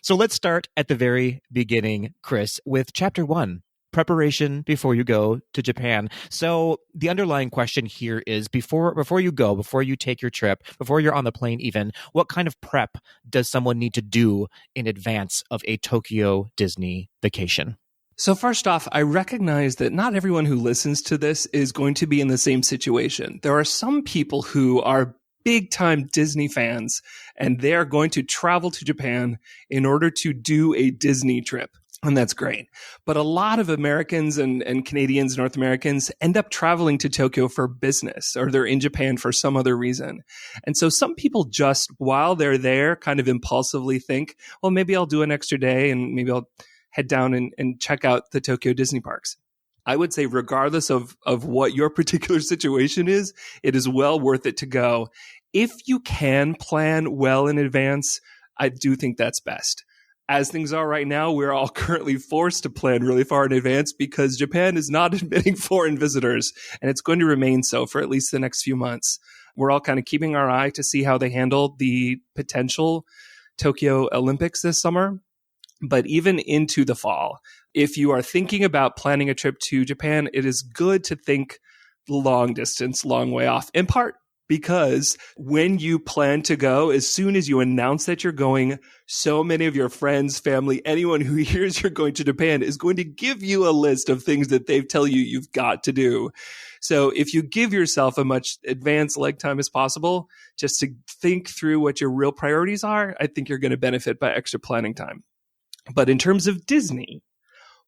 So let's start at the very beginning, Chris, with chapter 1. Preparation before you go to Japan. So the underlying question here is before you take your trip, before you're on the plane even, what kind of prep does someone need to do in advance of a Tokyo Disney vacation? So first off, I recognize that not everyone who listens to this is going to be in the same situation. There are some people who are big time Disney fans, and they are going to travel to Japan in order to do a Disney trip. And that's great. But a lot of Americans and Canadians, North Americans end up traveling to Tokyo for business, or they're in Japan for some other reason. And so some people just, while they're there, kind of impulsively think, well, maybe I'll do an extra day and maybe I'll head down and check out the Tokyo Disney parks. I would say regardless of what your particular situation is, it is well worth it to go. If you can plan well in advance, I do think that's best. As things are right now, we're all currently forced to plan really far in advance because Japan is not admitting foreign visitors, and it's going to remain so for at least the next few months. We're all kind of keeping our eye to see how they handle the potential Tokyo Olympics this summer, but even into the fall. If you are thinking about planning a trip to Japan, it is good to think long distance, long way off, in part because when you plan to go, as soon as you announce that you're going, so many of your friends, family, anyone who hears you're going to Japan is going to give you a list of things that they tell you you've got to do. So if you give yourself a much advanced leg time as possible, just to think through what your real priorities are, I think you're going to benefit by extra planning time. But in terms of Disney,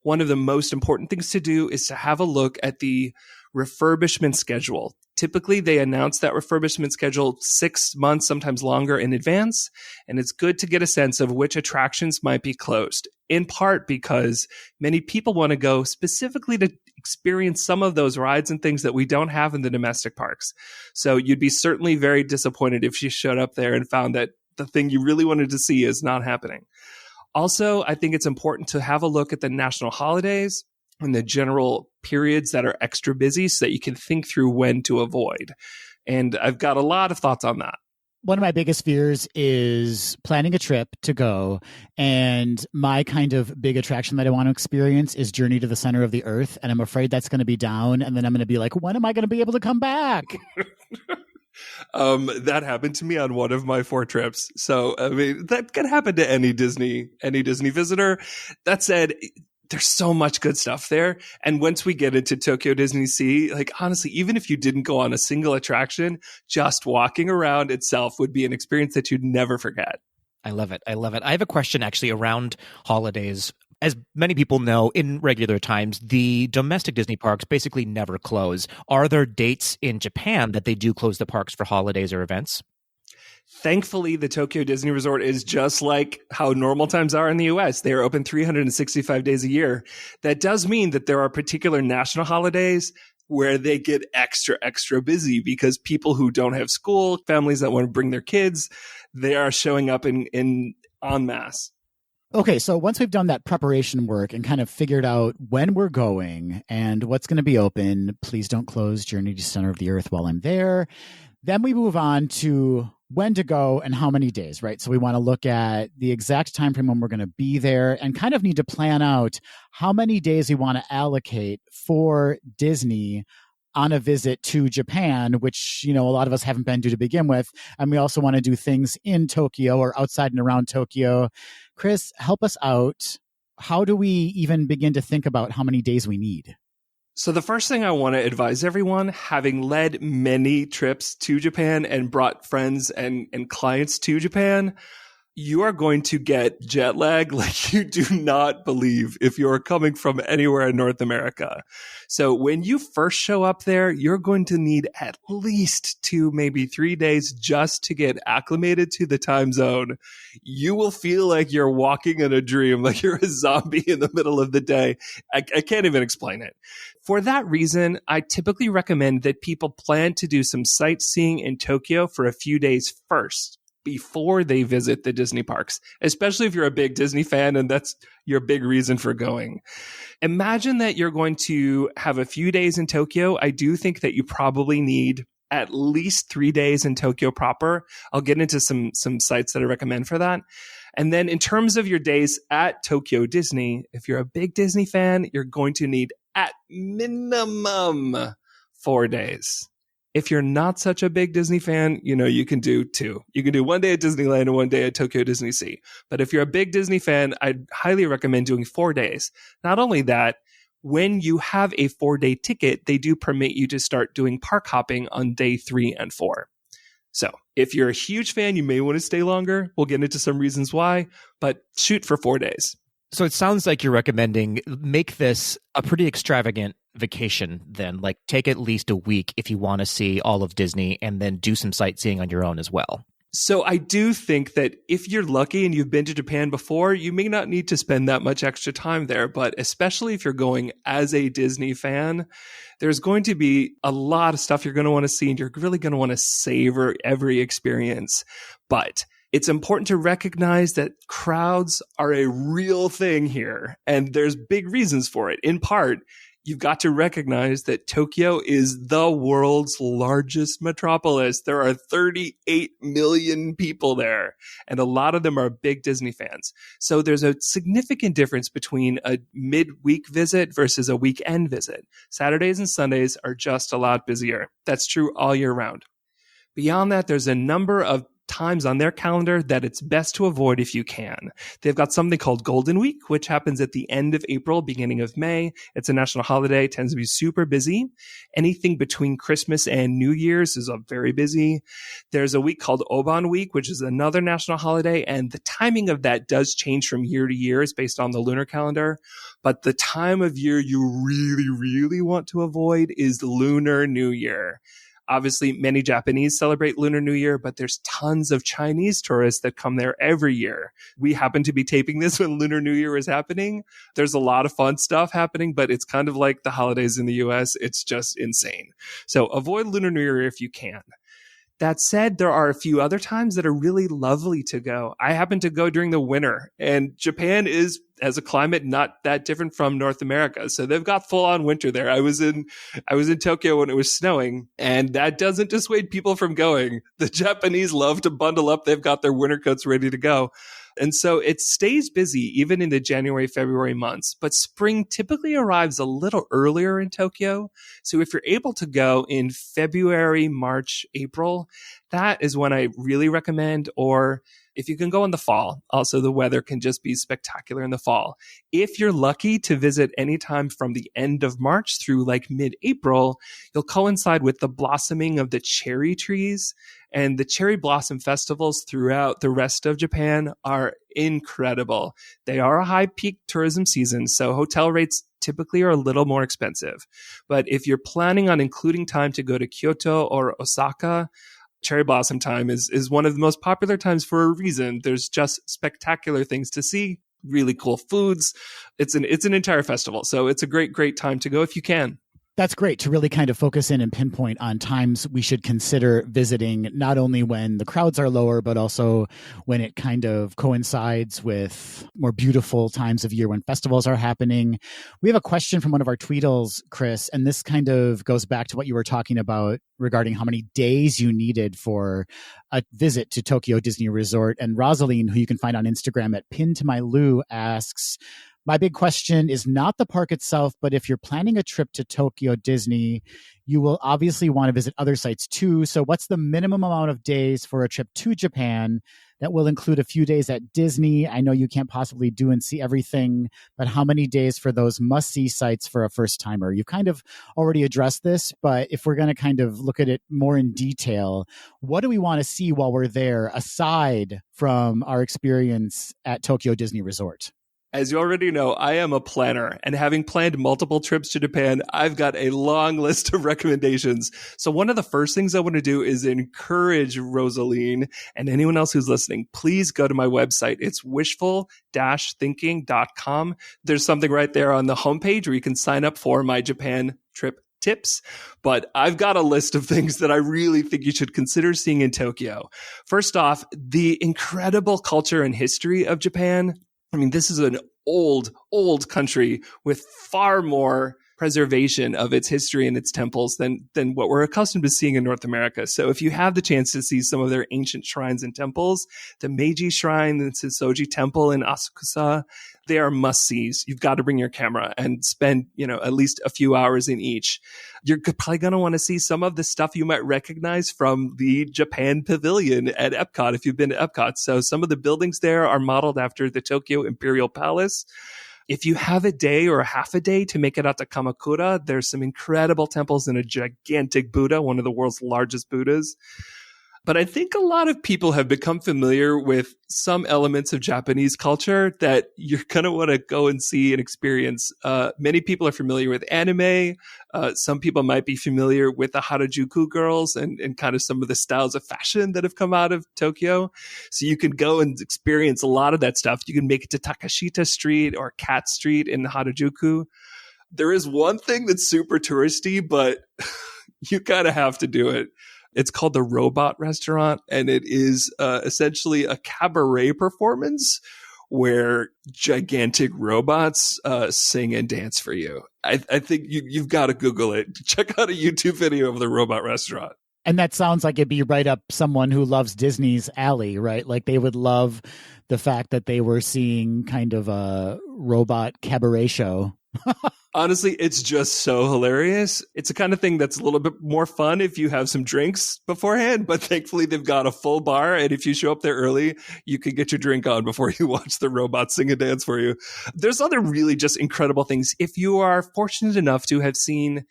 one of the most important things to do is to have a look at the refurbishment schedule. Typically, they announce that refurbishment schedule 6 months, sometimes longer in advance, and it's good to get a sense of which attractions might be closed, in part because many people want to go specifically to experience some of those rides and things that we don't have in the domestic parks. So you'd be certainly very disappointed if you showed up there and found that the thing you really wanted to see is not happening. Also, I think it's important to have a look at the national holidays and the general periods that are extra busy so that you can think through when to avoid. And I've got a lot of thoughts on that. One of my biggest fears is planning a trip to go, and my kind of big attraction that I want to experience is Journey to the Center of the Earth, and I'm afraid that's going to be down, and then I'm going to be like, when am I going to be able to come back? That happened to me on one of my 4 trips. So, I mean, that can happen to any Disney visitor. That said, there's so much good stuff there. And once we get into Tokyo Disney Sea, like honestly, even if you didn't go on a single attraction, just walking around itself would be an experience that you'd never forget. I love it. I love it. I have a question actually around holidays. As many people know, in regular times, the domestic Disney parks basically never close. Are there dates in Japan that they do close the parks for holidays or events? Thankfully, the Tokyo Disney Resort is just like how normal times are in the US. They are open 365 days a year. That does mean that there are particular national holidays where they get extra busy because people who don't have school, families that want to bring their kids, they are showing up in en masse. Okay, so once we've done that preparation work and kind of figured out when we're going and what's going to be open, please don't close Journey to Center of the Earth while I'm there. Then we move on to when to go and how many days, right? So we want to look at the exact time frame when we're going to be there and kind of need to plan out how many days we want to allocate for Disney on a visit to Japan, which, you know, a lot of us haven't been to begin with. And we also want to do things in Tokyo or outside and around Tokyo. Chris, help us out. How do we even begin to think about how many days we need? So the first thing I want to advise everyone, having led many trips to Japan and brought friends and clients to Japan, you are going to get jet lag like you do not believe if you're coming from anywhere in North America. So when you first show up there, you're going to need at least 2, maybe 3 days just to get acclimated to the time zone. You will feel like you're walking in a dream, like you're a zombie in the middle of the day. I can't even explain it. For that reason, I typically recommend that people plan to do some sightseeing in Tokyo for a few days first, before they visit the Disney parks, especially if you're a big Disney fan and that's your big reason for going. Imagine that you're going to have a few days in Tokyo. I do think that you probably need at least 3 days in Tokyo proper. I'll get into some sites that I recommend for that. And then in terms of your days at Tokyo Disney, if you're a big Disney fan, you're going to need at minimum 4 days. If you're not such a big Disney fan, you know, you can do 2. You can do 1 day at Disneyland and 1 day at Tokyo Disney Sea. But if you're a big Disney fan, I'd highly recommend doing 4 days. Not only that, when you have a 4-day ticket, they do permit you to start doing park hopping on day 3 and 4. So if you're a huge fan, you may want to stay longer. We'll get into some reasons why, but shoot for 4 days. So it sounds like you're recommending make this a pretty extravagant vacation then. Like take at least a week if you want to see all of Disney and then do some sightseeing on your own as well. So I do think that if you're lucky and you've been to Japan before, you may not need to spend that much extra time there. But especially if you're going as a Disney fan, there's going to be a lot of stuff you're going to want to see, and you're really going to want to savor every experience. But it's important to recognize that crowds are a real thing here, and there's big reasons for it. In part, you've got to recognize that Tokyo is the world's largest metropolis. There are 38 million people there, and a lot of them are big Disney fans. So there's a significant difference between a midweek visit versus a weekend visit. Saturdays and Sundays are just a lot busier. That's true all year round. Beyond that, there's a number of times on their calendar that it's best to avoid if you can. They've got something called Golden Week, which happens at the end of April, beginning of May. It's a national holiday, tends to be super busy. Anything between Christmas and New Year's is very busy. There's a week called Oban Week, which is another national holiday, and the timing of that does change from year to year. It's based on the lunar calendar. But the time of year you really, really want to avoid is Lunar New Year. Obviously, many Japanese celebrate Lunar New Year, but there's tons of Chinese tourists that come there every year. We happen to be taping this when Lunar New Year is happening. There's a lot of fun stuff happening, but it's kind of like the holidays in the US. It's just insane. So avoid Lunar New Year if you can. That said, there are a few other times that are really lovely to go. I happen to go during the winter, and Japan is, as a climate, not that different from North America. So they've got full on winter there. I was in Tokyo when it was snowing, and that doesn't dissuade people from going. The Japanese love to bundle up. They've got their winter coats ready to go. And so it stays busy even in the January, February months, but spring typically arrives a little earlier in Tokyo. So if you're able to go in February, March, April, that is when I really recommend. Or if you can go in the fall, also the weather can just be spectacular in the fall. If you're lucky to visit anytime from the end of March through like mid-April, you'll coincide with the blossoming of the cherry trees, and the cherry blossom festivals throughout the rest of Japan are incredible. They are a high peak tourism season, so hotel rates typically are a little more expensive. But if you're planning on including time to go to Kyoto or Osaka, cherry blossom time is one of the most popular times for a reason. There's just spectacular things to see, really cool foods. It's an entire festival. So it's a great time to go if you can. That's great to really kind of focus in and pinpoint on times we should consider visiting, not only when the crowds are lower, but also when it kind of coincides with more beautiful times of year when festivals are happening. We have a question from one of our tweetles, Chris, and this kind of goes back to what you were talking about regarding how many days you needed for a visit to Tokyo Disney Resort. And Rosaline, who you can find on Instagram at PinToMyLou, asks, my big question is not the park itself, but if you're planning a trip to Tokyo Disney, you will obviously want to visit other sites too. So what's the minimum amount of days for a trip to Japan that will include a few days at Disney? I know you can't possibly do and see everything, but how many days for those must-see sites for a first-timer? You've kind of already addressed this, but if we're going to kind of look at it more in detail, what do we want to see while we're there aside from our experience at Tokyo Disney Resort? As you already know, I am a planner, and having planned multiple trips to Japan, I've got a long list of recommendations. So one of the first things I want to do is encourage Rosaline and anyone else who's listening, please go to my website. It's wishful-thinking.com. There's something right there on the homepage where you can sign up for my Japan trip tips, but I've got a list of things that I really think you should consider seeing in Tokyo. First off, the incredible culture and history of Japan. I mean, this is an old country with far more preservation of its history and its temples than what we're accustomed to seeing in North America. So if you have the chance to see some of their ancient shrines and temples, the Meiji Shrine, the Sensoji Temple in Asakusa, they are must-sees. You've got to bring your camera and spend, at least a few hours in each. You're probably going to want to see some of the stuff you might recognize from the Japan Pavilion at Epcot if you've been to Epcot. So some of the buildings there are modeled after the Tokyo Imperial Palace. If you have a day or a half a day to make it out to Kamakura, there's some incredible temples and a gigantic Buddha, one of the world's largest Buddhas. But I think a lot of people have become familiar with some elements of Japanese culture that you're going to want to go and see and experience. Many people are familiar with anime. Some people might be familiar with the Harajuku girls and kind of some of the styles of fashion that have come out of Tokyo. So you can go and experience a lot of that stuff. You can make it to Takashita Street or Cat Street in Harajuku. There is one thing that's super touristy, but you kind of have to do it. It's called the Robot Restaurant, and it is essentially a cabaret performance where gigantic robots sing and dance for you. I think you've got to Google it. Check out a YouTube video of the Robot Restaurant. And that sounds like it'd be right up someone who loves Disney's alley, right? Like they would love the fact that they were seeing kind of a robot cabaret show. Honestly, it's just so hilarious. It's the kind of thing that's a little bit more fun if you have some drinks beforehand, but thankfully they've got a full bar. And if you show up there early, you can get your drink on before you watch the robot sing and dance for you. There's other really just incredible things. If you are fortunate enough to have seen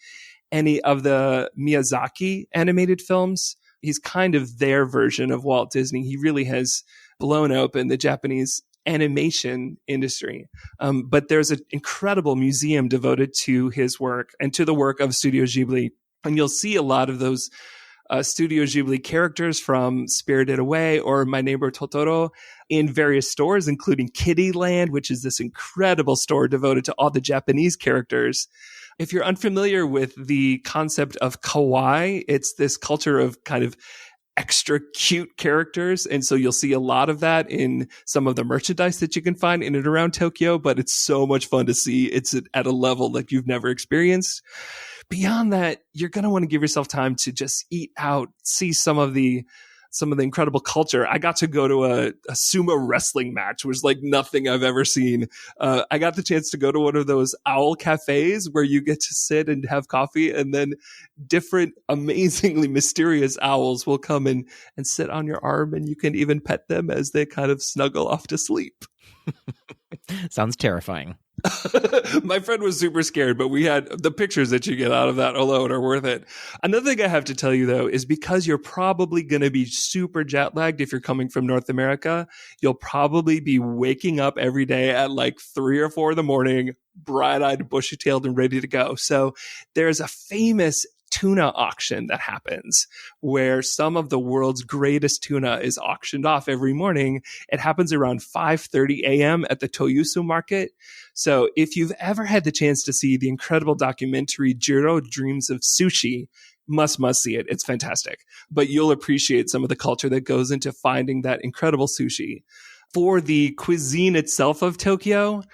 any of the Miyazaki animated films, he's kind of their version of Walt Disney. He really has blown open the Japanese animation industry. But there's an incredible museum devoted to his work and to the work of Studio Ghibli. And you'll see a lot of those Studio Ghibli characters from Spirited Away or My Neighbor Totoro in various stores, including Kittyland, which is this incredible store devoted to all the Japanese characters. If you're unfamiliar with the concept of kawaii, it's this culture of kind of extra cute characters. And so you'll see a lot of that in some of the merchandise that you can find in and around Tokyo, but it's so much fun to see. It's at a level like you've never experienced. Beyond that, you're going to want to give yourself time to just eat out, see some of the incredible culture. I got to go to a sumo wrestling match, which was like nothing I've ever seen. I got the chance to go to one of those owl cafes where you get to sit and have coffee, and then different amazingly mysterious owls will come in and sit on your arm, and you can even pet them as they kind of snuggle off to sleep. Sounds terrifying. My friend was super scared, but we had the pictures that you get out of that alone are worth it. Another thing I have to tell you, though, is because you're probably going to be super jet lagged if you're coming from North America, you'll probably be waking up every day at like 3 or 4 in the morning, bright-eyed, bushy-tailed, and ready to go. So there's a famous tuna auction that happens where some of the world's greatest tuna is auctioned off every morning. It happens around 5:30 a.m. at the Toyusu market. So if you've ever had the chance to see the incredible documentary Jiro Dreams of Sushi, must see it. It's fantastic. But you'll appreciate some of the culture that goes into finding that incredible sushi. For the cuisine itself of Tokyo,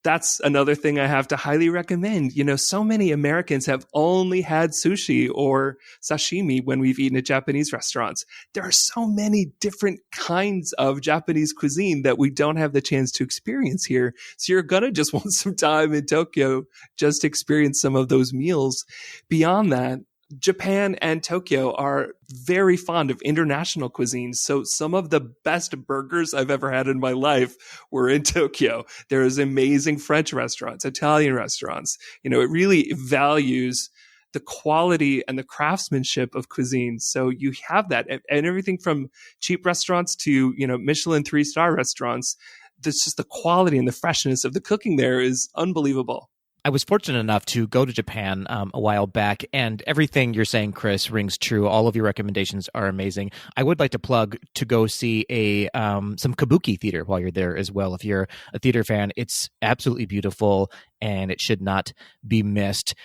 that's another thing I have to highly recommend. You know, so many Americans have only had sushi or sashimi when we've eaten at Japanese restaurants. There are so many different kinds of Japanese cuisine that we don't have the chance to experience here. So you're going to just want some time in Tokyo just to experience some of those meals. Beyond that, Japan and Tokyo are very fond of international cuisines. So some of the best burgers I've ever had in my life were in Tokyo. There's amazing French restaurants, Italian restaurants. You know, it really values the quality and the craftsmanship of cuisine. So you have that, and everything from cheap restaurants to, you know, Michelin 3-star restaurants. That's just the quality and the freshness of the cooking there is unbelievable. I was fortunate enough to go to Japan a while back, and everything you're saying, Chris, rings true. All of your recommendations are amazing. I would like to plug to go see some kabuki theater while you're there as well. If you're a theater fan, it's absolutely beautiful, and it should not be missed.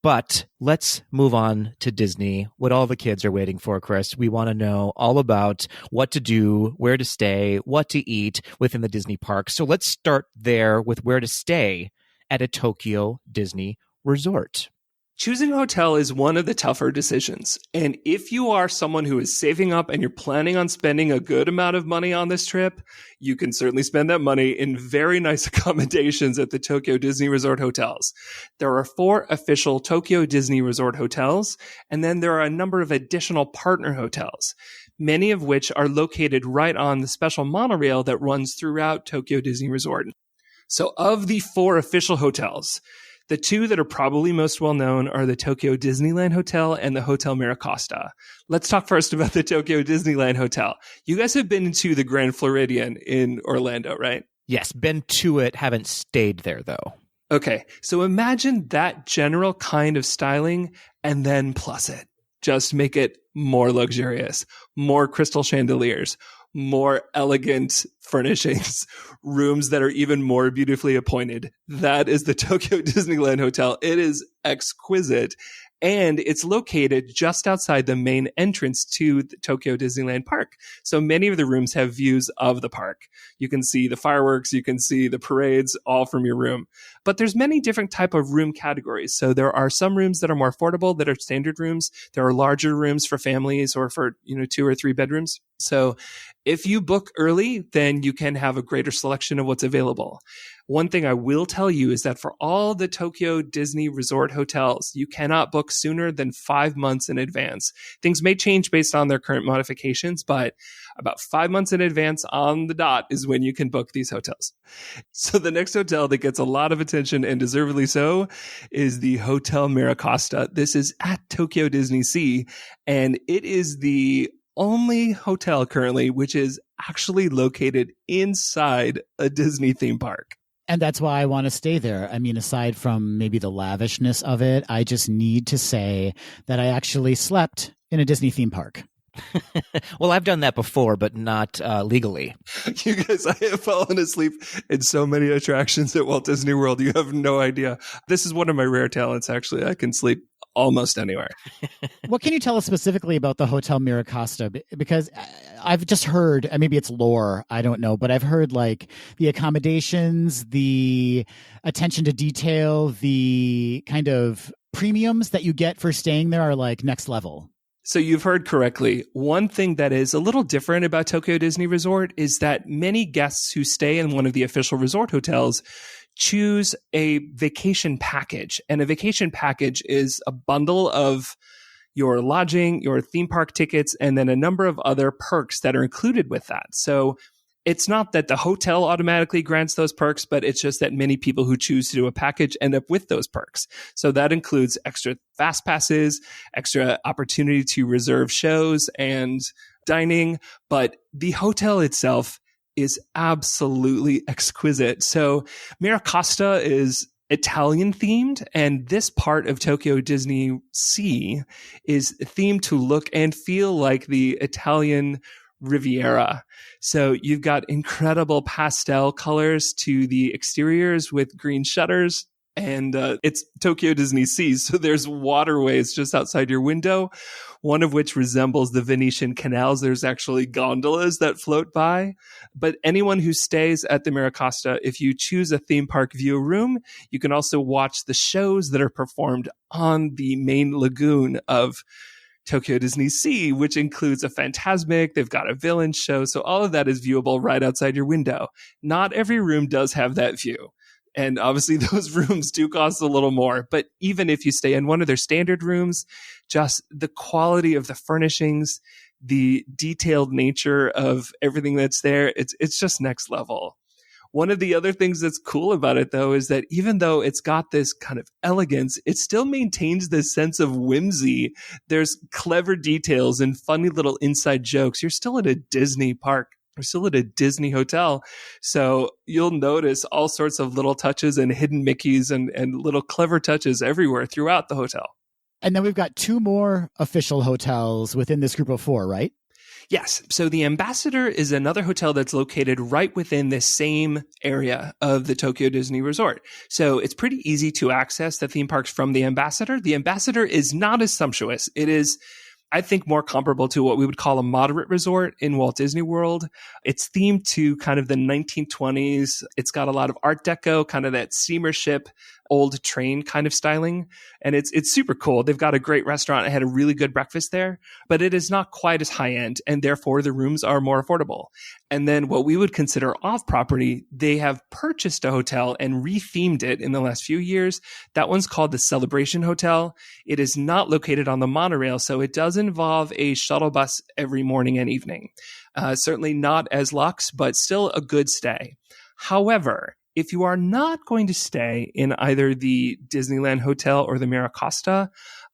But let's move on to Disney, what all the kids are waiting for, Chris. We want to know all about what to do, where to stay, what to eat within the Disney park. So let's start there with where to stay at a Tokyo Disney resort. Choosing a hotel is one of the tougher decisions. And if you are someone who is saving up and you're planning on spending a good amount of money on this trip, you can certainly spend that money in very nice accommodations at the Tokyo Disney Resort hotels. There are 4 official Tokyo Disney Resort hotels, and then there are a number of additional partner hotels, many of which are located right on the special monorail that runs throughout Tokyo Disney Resort. So of the 4 official hotels, The two that are probably most well known are the Tokyo Disneyland Hotel and the Hotel Miracosta. Let's talk first about the Tokyo Disneyland Hotel. You guys have been to the Grand Floridian in Orlando, right? Yes, been to it, haven't stayed there though. Okay, so imagine that general kind of styling and then plus it. Just make it more luxurious, more crystal chandeliers, more elegant furnishings, rooms that are even more beautifully appointed. That is the Tokyo Disneyland Hotel. It is exquisite. And it's located just outside the main entrance to the Tokyo Disneyland Park. So many of the rooms have views of the park. You can see the fireworks, you can see the parades all from your room. But there's many different type of room categories. So there are some rooms that are more affordable that are standard rooms. There are larger rooms for families or for, 2 or 3 bedrooms. So if you book early, then you can have a greater selection of what's available. One thing I will tell you is that for all the Tokyo Disney Resort hotels, you cannot book sooner than 5 months in advance. Things may change based on their current modifications, but about 5 months in advance on the dot is when you can book these hotels. So the next hotel that gets a lot of attention, and deservedly so, is the Hotel Miracosta. This is at Tokyo Disney Sea, and it is the only hotel currently which is actually located inside a Disney theme park. And that's why I want to stay there. I mean, aside from maybe the lavishness of it, I just need to say that I actually slept in a Disney theme park. Well, I've done that before, but not legally. You guys, I have fallen asleep in so many attractions at Walt Disney World. You have no idea. This is one of my rare talents, actually. I can sleep almost anywhere. What can you tell us specifically about the Hotel Miracosta? Because I've just heard, maybe it's lore, I don't know, but I've heard like the accommodations, the attention to detail, the kind of premiums that you get for staying there are like next level. So you've heard correctly. One thing that is a little different about Tokyo Disney Resort is that many guests who stay in one of the official resort hotels choose a vacation package. And a vacation package is a bundle of your lodging, your theme park tickets, and then a number of other perks that are included with that. So it's not that the hotel automatically grants those perks, but it's just that many people who choose to do a package end up with those perks. So that includes extra fast passes, extra opportunity to reserve shows and dining. But the hotel itself is absolutely exquisite. So Miracosta is Italian themed, and this part of Tokyo Disney Sea is themed to look and feel like the Italian Riviera. So you've got incredible pastel colors to the exteriors with green shutters, and it's Tokyo Disney Sea. So there's waterways just outside your window, one of which resembles the Venetian canals. There's actually gondolas that float by. But anyone who stays at the Miracosta, if you choose a theme park view room, you can also watch the shows that are performed on the main lagoon of Tokyo Disney Sea, which includes a Phantasmic. They've got a villain show. So all of that is viewable right outside your window. Not every room does have that view. And obviously those rooms do cost a little more. But even if you stay in one of their standard rooms, just the quality of the furnishings, the detailed nature of everything that's there, it's just next level. One of the other things that's cool about it, though, is that even though it's got this kind of elegance, it still maintains this sense of whimsy. There's clever details and funny little inside jokes. You're still at a Disney park. We're still at a Disney hotel. So you'll notice all sorts of little touches and hidden Mickeys and little clever touches everywhere throughout the hotel. And then we've got 2 more official hotels within this group of 4, right? Yes. So the Ambassador is another hotel that's located right within the same area of the Tokyo Disney Resort. So it's pretty easy to access the theme parks from the Ambassador. The Ambassador is not as sumptuous. It is, I think, more comparable to what we would call a moderate resort in Walt Disney World. It's themed to kind of the 1920s. It's got a lot of Art Deco, kind of that steamer ship, old train kind of styling. And it's super cool. They've got a great restaurant. I had a really good breakfast there, but it is not quite as high end, and therefore the rooms are more affordable. And then what we would consider off property, they have purchased a hotel and rethemed it in the last few years. That one's called the Celebration Hotel. It is not located on the monorail, so it does involve a shuttle bus every morning and evening. Certainly not as luxe, but still a good stay. However, if you are not going to stay in either the Disneyland Hotel or the Miracosta,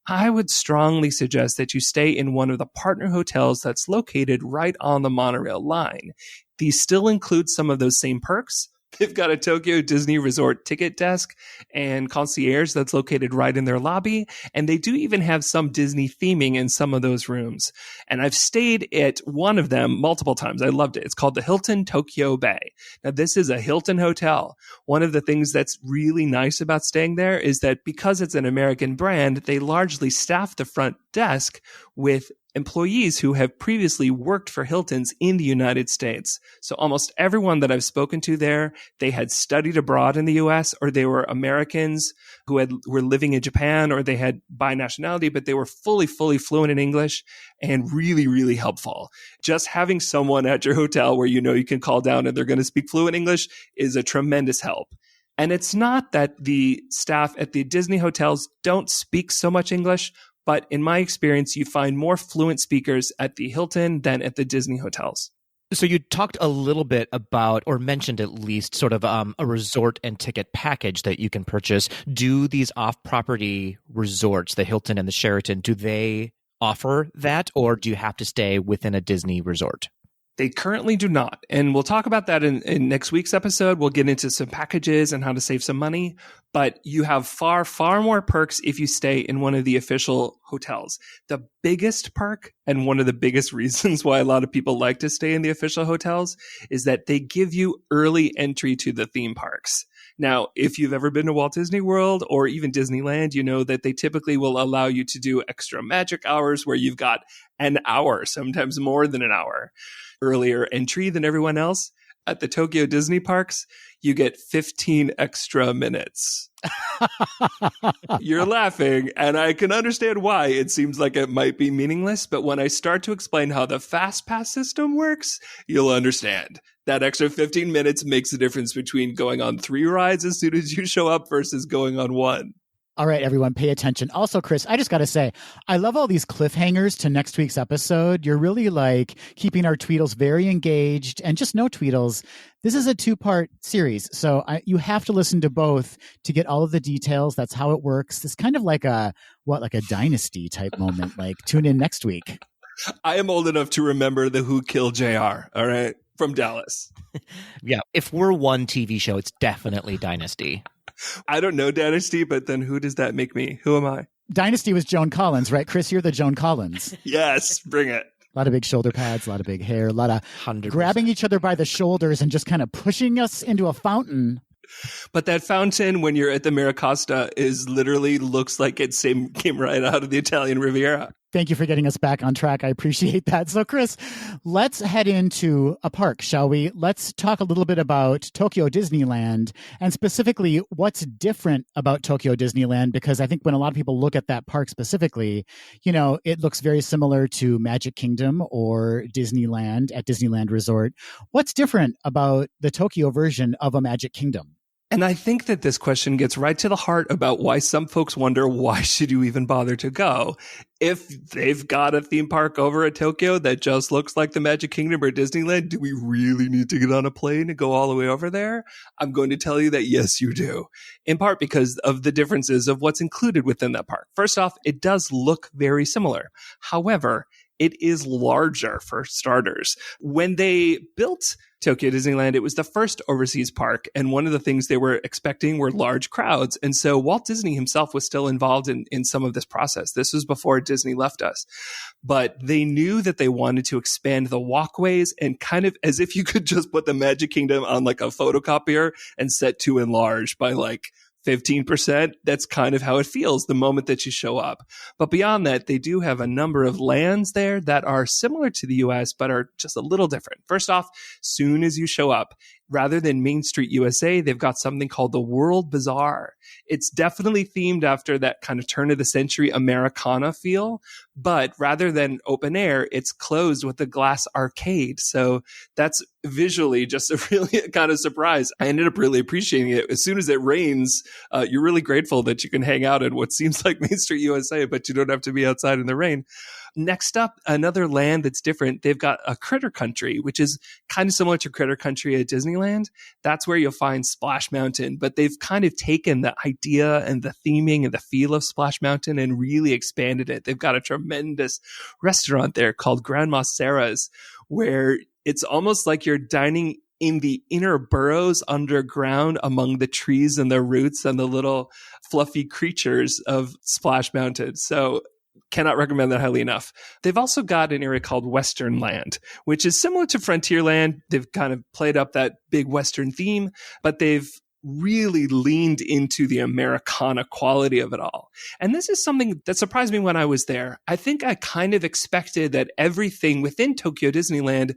I would strongly suggest that you stay in one of the partner hotels that's located right on the monorail line. These still include some of those same perks. They've got a Tokyo Disney Resort ticket desk and concierge that's located right in their lobby. And they do even have some Disney theming in some of those rooms. And I've stayed at one of them multiple times. I loved it. It's called the Hilton Tokyo Bay. Now, this is a Hilton hotel. One of the things that's really nice about staying there is that because it's an American brand, they largely staff the front desk with employees who have previously worked for Hiltons in the United States. So almost everyone that I've spoken to there, they had studied abroad in the US, or they were Americans who were living in Japan, or they had binationality, but they were fully fluent in English and really, really helpful. Just having someone at your hotel where you know you can call down and they're going to speak fluent English is a tremendous help. And it's not that the staff at the Disney hotels don't speak so much English, but in my experience, you find more fluent speakers at the Hilton than at the Disney hotels. So you talked a little bit about, or mentioned at least, sort of a resort and ticket package that you can purchase. Do these off-property resorts, the Hilton and the Sheraton, do they offer that, or do you have to stay within a Disney resort? They currently do not. And we'll talk about that in next week's episode. We'll get into some packages and how to save some money. But you have far more perks if you stay in one of the official hotels. The biggest perk, and one of the biggest reasons why a lot of people like to stay in the official hotels, is that they give you early entry to the theme parks. Now, if you've ever been to Walt Disney World or even Disneyland, you know that they typically will allow you to do extra magic hours where you've got an hour, sometimes more than an hour, earlier entry than everyone else. At the Tokyo Disney parks, you get 15 extra minutes. You're laughing, and I can understand why. It seems like it might be meaningless, but when I start to explain how the Fast Pass system works, you'll understand. That extra 15 minutes makes a difference between going on 3 rides as soon as you show up versus going on 1. All right, everyone, pay attention. Also, Chris, I just got to say, I love all these cliffhangers to next week's episode. You're really keeping our Tweedles very engaged. And just know, Tweedles, this is a 2-part series. So you have to listen to both to get all of the details. That's how it works. It's kind of like a Dynasty type moment. Tune in next week. I am old enough to remember the Who Killed JR, all right, from Dallas. Yeah, if we're one TV show, it's definitely Dynasty. I don't know Dynasty, but then who does that make me? Who am I? Dynasty was Joan Collins, right? Chris, you're the Joan Collins. Yes, bring it. A lot of big shoulder pads, a lot of big hair, a lot of 100%. Grabbing each other by the shoulders and just kind of pushing us into a fountain. But that fountain, when you're at the Miracosta, looks like it came right out of the Italian Riviera. Thank you for getting us back on track. I appreciate that. So, Chris, let's head into a park, shall we? Let's talk a little bit about Tokyo Disneyland, and specifically what's different about Tokyo Disneyland, because I think when a lot of people look at that park specifically, it looks very similar to Magic Kingdom or Disneyland at Disneyland Resort. What's different about the Tokyo version of a Magic Kingdom? And I think that this question gets right to the heart about why some folks wonder, why should you even bother to go? If they've got a theme park over at Tokyo that just looks like the Magic Kingdom or Disneyland, do we really need to get on a plane and go all the way over there? I'm going to tell you that yes, you do. In part because of the differences of what's included within that park. First off, it does look very similar. However, it is larger for starters. When they built Tokyo Disneyland, it was the first overseas park, and one of the things they were expecting were large crowds. And so Walt Disney himself was still involved in some of this process. This was before Disney left us. But they knew that they wanted to expand the walkways, and kind of as if you could just put the Magic Kingdom on a photocopier and set to enlarge by 15%, that's kind of how it feels the moment that you show up. But beyond that, they do have a number of lands there that are similar to the US, but are just a little different. First off, soon as you show up, rather than Main Street USA, they've got something called the World Bazaar. It's definitely themed after that kind of turn of the century Americana feel, but rather than open air, it's closed with a glass arcade. So that's visually just a really kind of surprise. I ended up really appreciating it. As soon as it rains, you're really grateful that you can hang out in what seems like Main Street USA, but you don't have to be outside in the rain. Next up, another land that's different. They've got a Critter Country, which is kind of similar to Critter Country at Disneyland. That's where you'll find Splash Mountain, but they've kind of taken the idea and the theming and the feel of Splash Mountain and really expanded it. They've got a tremendous restaurant there called Grandma Sarah's, where it's almost like you're dining in the inner burrows underground among the trees and the roots and the little fluffy creatures of Splash Mountain. So cannot recommend that highly enough. They've also got an area called Western Land, which is similar to Frontierland. They've kind of played up that big Western theme, but they've really leaned into the Americana quality of it all. And this is something that surprised me when I was there. I think I kind of expected that everything within Tokyo Disneyland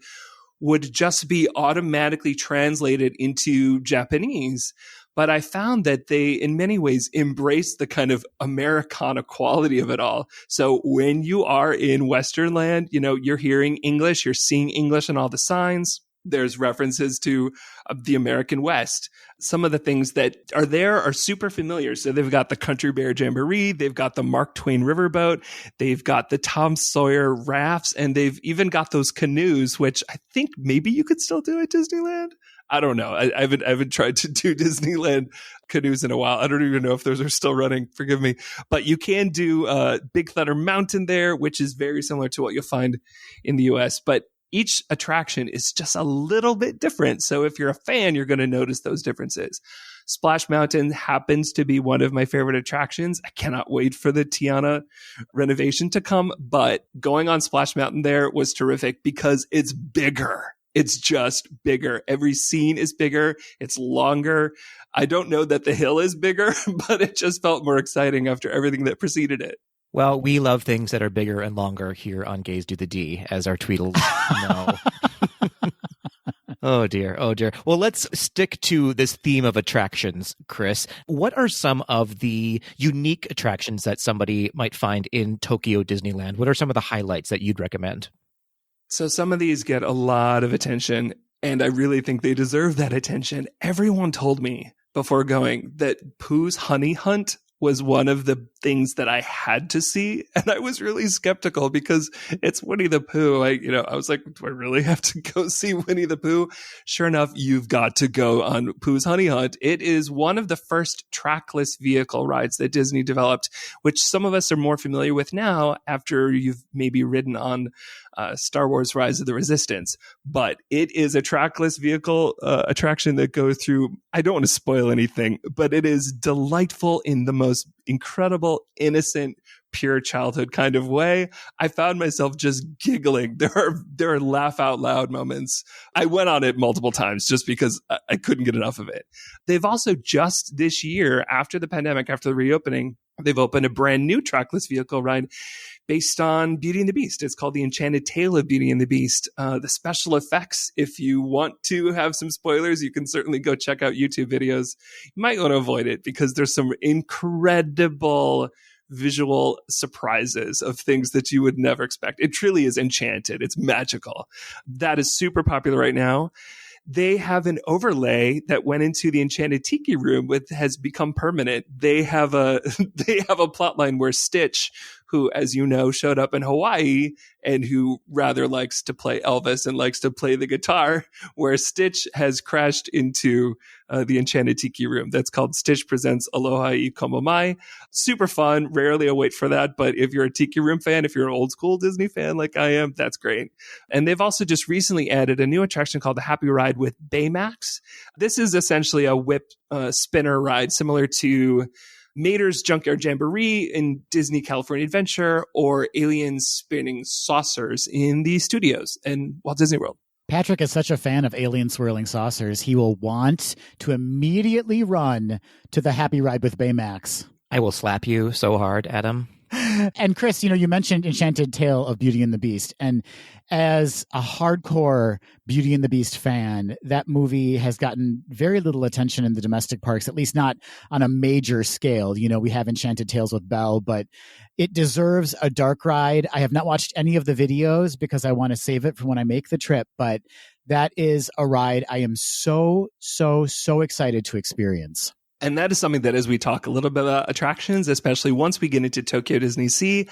would just be automatically translated into Japanese. But I found that they, in many ways, embrace the kind of Americana quality of it all. So when you are in Western Land, you're hearing English, you're seeing English in all the signs. There's references to the American West. Some of the things that are there are super familiar. So they've got the Country Bear Jamboree, they've got the Mark Twain Riverboat, they've got the Tom Sawyer rafts, and they've even got those canoes, which I think maybe you could still do at Disneyland. I don't know. I haven't tried to do Disneyland canoes in a while. I don't even know if those are still running. Forgive me. But you can do Big Thunder Mountain there, which is very similar to what you'll find in the US. But each attraction is just a little bit different. So if you're a fan, you're going to notice those differences. Splash Mountain happens to be one of my favorite attractions. I cannot wait for the Tiana renovation to come. But going on Splash Mountain there was terrific because it's bigger. It's just bigger. Every scene is bigger. It's longer. I don't know that the hill is bigger, but it just felt more exciting after everything that preceded it. Well, we love things that are bigger and longer here on Gaze Do the D, as our Tweedles know. Oh, dear. Oh, dear. Well, let's stick to this theme of attractions, Chris. What are some of the unique attractions that somebody might find in Tokyo Disneyland? What are some of the highlights that you'd recommend? So some of these get a lot of attention, and I really think they deserve that attention. Everyone told me before going that Pooh's Honey Hunt was one of the things that I had to see. And I was really skeptical because it's Winnie the Pooh. I was like, do I really have to go see Winnie the Pooh? Sure enough, you've got to go on Pooh's Honey Hunt. It is one of the first trackless vehicle rides that Disney developed, which some of us are more familiar with now after you've maybe ridden on Star Wars Rise of the Resistance. But it is a trackless vehicle attraction that goes through, I don't want to spoil anything, but it is delightful in the most incredible, innocent, pure childhood kind of way. I found myself just giggling. There are laugh out loud moments. I went on it multiple times just because I couldn't get enough of it. They've also just this year, after the pandemic, after the reopening, they've opened a brand new trackless vehicle ride based on Beauty and the Beast. It's called The Enchanted Tale of Beauty and the Beast. The special effects, if you want to have some spoilers, you can certainly go check out YouTube videos. You might want to avoid it because there's some incredible visual surprises of things that you would never expect. It truly is enchanted. It's magical. That is super popular right now. They have an overlay that went into the Enchanted Tiki Room, which has become permanent. They have a plot line where Stitch, who, as you know, showed up in Hawaii and who rather likes to play Elvis and likes to play the guitar, where Stitch has crashed into the Enchanted Tiki Room. That's called Stitch Presents Aloha I Como Mai. Super fun. Rarely I wait for that. But if you're a Tiki Room fan, if you're an old school Disney fan like I am, that's great. And they've also just recently added a new attraction called the Happy Ride with Baymax. This is essentially a whip spinner ride similar to Mater's Junkyard Jamboree in Disney California Adventure or Aliens Spinning Saucers in the studios in Walt Disney World. Patrick is such a fan of alien swirling saucers, he will want to immediately run to the Happy Ride with Baymax. I will slap you so hard, Adam. And Chris, you mentioned Enchanted Tale of Beauty and the Beast. And as a hardcore Beauty and the Beast fan, that movie has gotten very little attention in the domestic parks, at least not on a major scale. We have Enchanted Tales with Belle, but it deserves a dark ride. I have not watched any of the videos because I want to save it for when I make the trip, but that is a ride I am so excited to experience. And that is something that as we talk a little bit about attractions, especially once we get into Tokyo Disney Sea,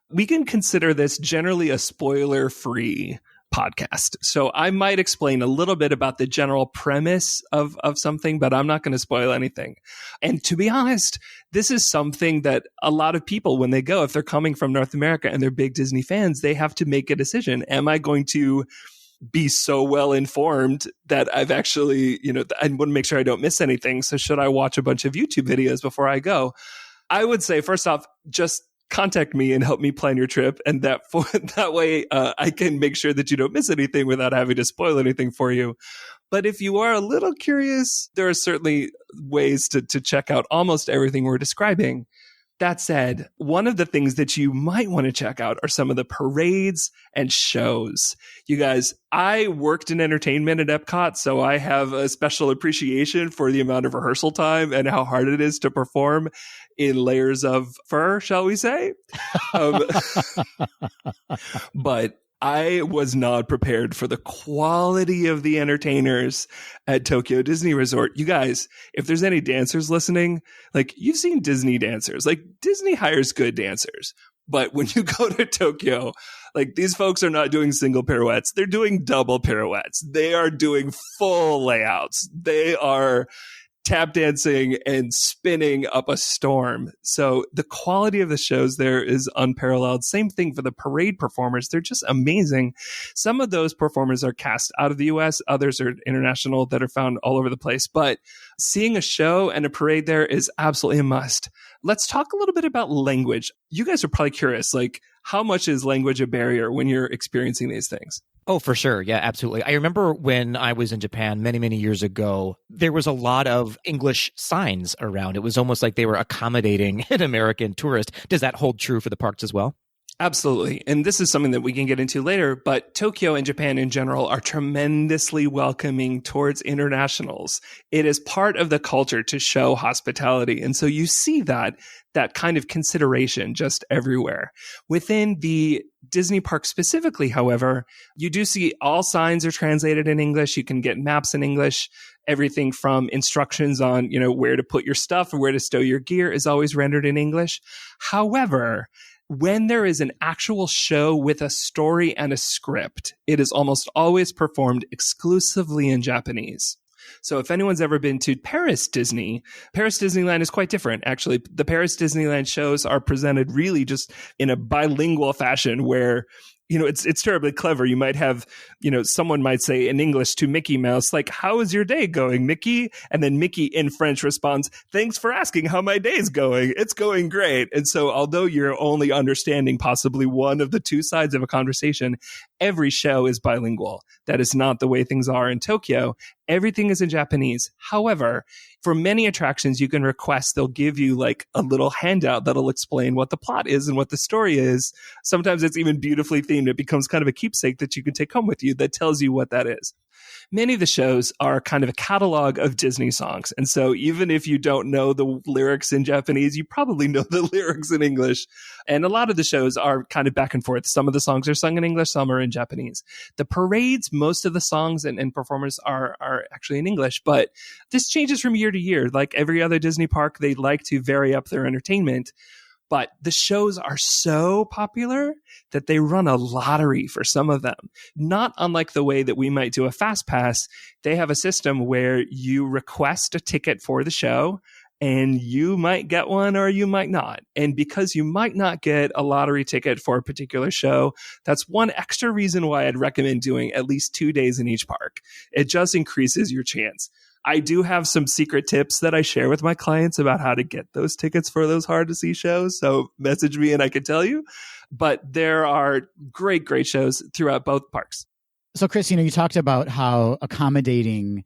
we can consider this generally a spoiler-free podcast. So I might explain a little bit about the general premise of something, but I'm not going to spoil anything. And to be honest, this is something that a lot of people, when they go, if they're coming from North America and they're big Disney fans, they have to make a decision. Am I going to be so well informed that I've actually, I want to make sure I don't miss anything. So should I watch a bunch of YouTube videos before I go? I would say, first off, just contact me and help me plan your trip. And that way I can make sure that you don't miss anything without having to spoil anything for you. But if you are a little curious, there are certainly ways to check out almost everything we're describing. That said, one of the things that you might want to check out are some of the parades and shows. You guys, I worked in entertainment at Epcot, so I have a special appreciation for the amount of rehearsal time and how hard it is to perform in layers of fur, shall we say? But I was not prepared for the quality of the entertainers at Tokyo Disney Resort. You guys, if there's any dancers listening, like, you've seen Disney dancers. Like, Disney hires good dancers. But when you go to Tokyo, like, these folks are not doing single pirouettes. They're doing double pirouettes. They are doing full layouts. They are tap dancing and spinning up a storm. So the quality of the shows there is unparalleled. Same thing for the parade performers. They're just amazing. Some of those performers are cast out of the US. Others are international that are found all over the place. But seeing a show and a parade there is absolutely a must. Let's talk a little bit about language. You guys are probably curious, like, how much is language a barrier when you're experiencing these things? Oh, for sure. Yeah, absolutely. I remember when I was in Japan many, many years ago, there was a lot of English signs around. It was almost like they were accommodating an American tourist. Does that hold true for the parks as well? Absolutely. And this is something that we can get into later, but Tokyo and Japan in general are tremendously welcoming towards internationals. It is part of the culture to show hospitality. And so you see that kind of consideration just everywhere. Within the Disney park specifically, however, you do see all signs are translated in English. You can get maps in English. Everything from instructions on, where to put your stuff or where to stow your gear is always rendered in English. However, when there is an actual show with a story and a script, it is almost always performed exclusively in Japanese. So if anyone's ever been to Paris Disneyland is quite different. Actually, the Paris Disneyland shows are presented really just in a bilingual fashion where, it's terribly clever. You might have, someone might say in English to Mickey Mouse, like, "How is your day going, Mickey?" And then Mickey in French responds, "Thanks for asking how my day's going. It's going great." And so although you're only understanding possibly one of the two sides of a conversation, every show is bilingual. That is not the way things are in Tokyo. Everything is in Japanese. However, for many attractions, you can request they'll give you like a little handout that'll explain what the plot is and what the story is. Sometimes it's even beautifully themed. It becomes kind of a keepsake that you can take home with you that tells you what that is. Many of the shows are kind of a catalog of Disney songs. And so even if you don't know the lyrics in Japanese, you probably know the lyrics in English. And a lot of the shows are kind of back and forth. Some of the songs are sung in English, some are in Japanese. The parades, most of the songs and performers are actually in English, but this changes from year to year. Like every other Disney park, they like to vary up their entertainment. But the shows are so popular that they run a lottery for some of them. Not unlike the way that we might do a fast pass, they have a system where you request a ticket for the show and you might get one or you might not. And because you might not get a lottery ticket for a particular show, that's one extra reason why I'd recommend doing at least 2 days in each park. It just increases your chance. I do have some secret tips that I share with my clients about how to get those tickets for those hard to see shows. So message me and I can tell you. But there are great, great shows throughout both parks. So Chris, you talked about how accommodating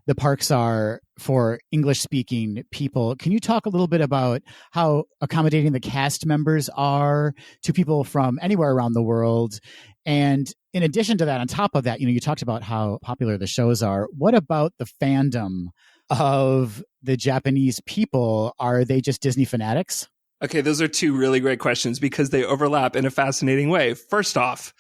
the parks are for English-speaking people. Can you talk a little bit about how accommodating the cast members are to people from anywhere around the world? And in addition to that, on top of that, you talked about how popular the shows are. What about the fandom of the Japanese people? Are they just Disney fanatics? Okay, those are two really great questions because they overlap in a fascinating way. First off,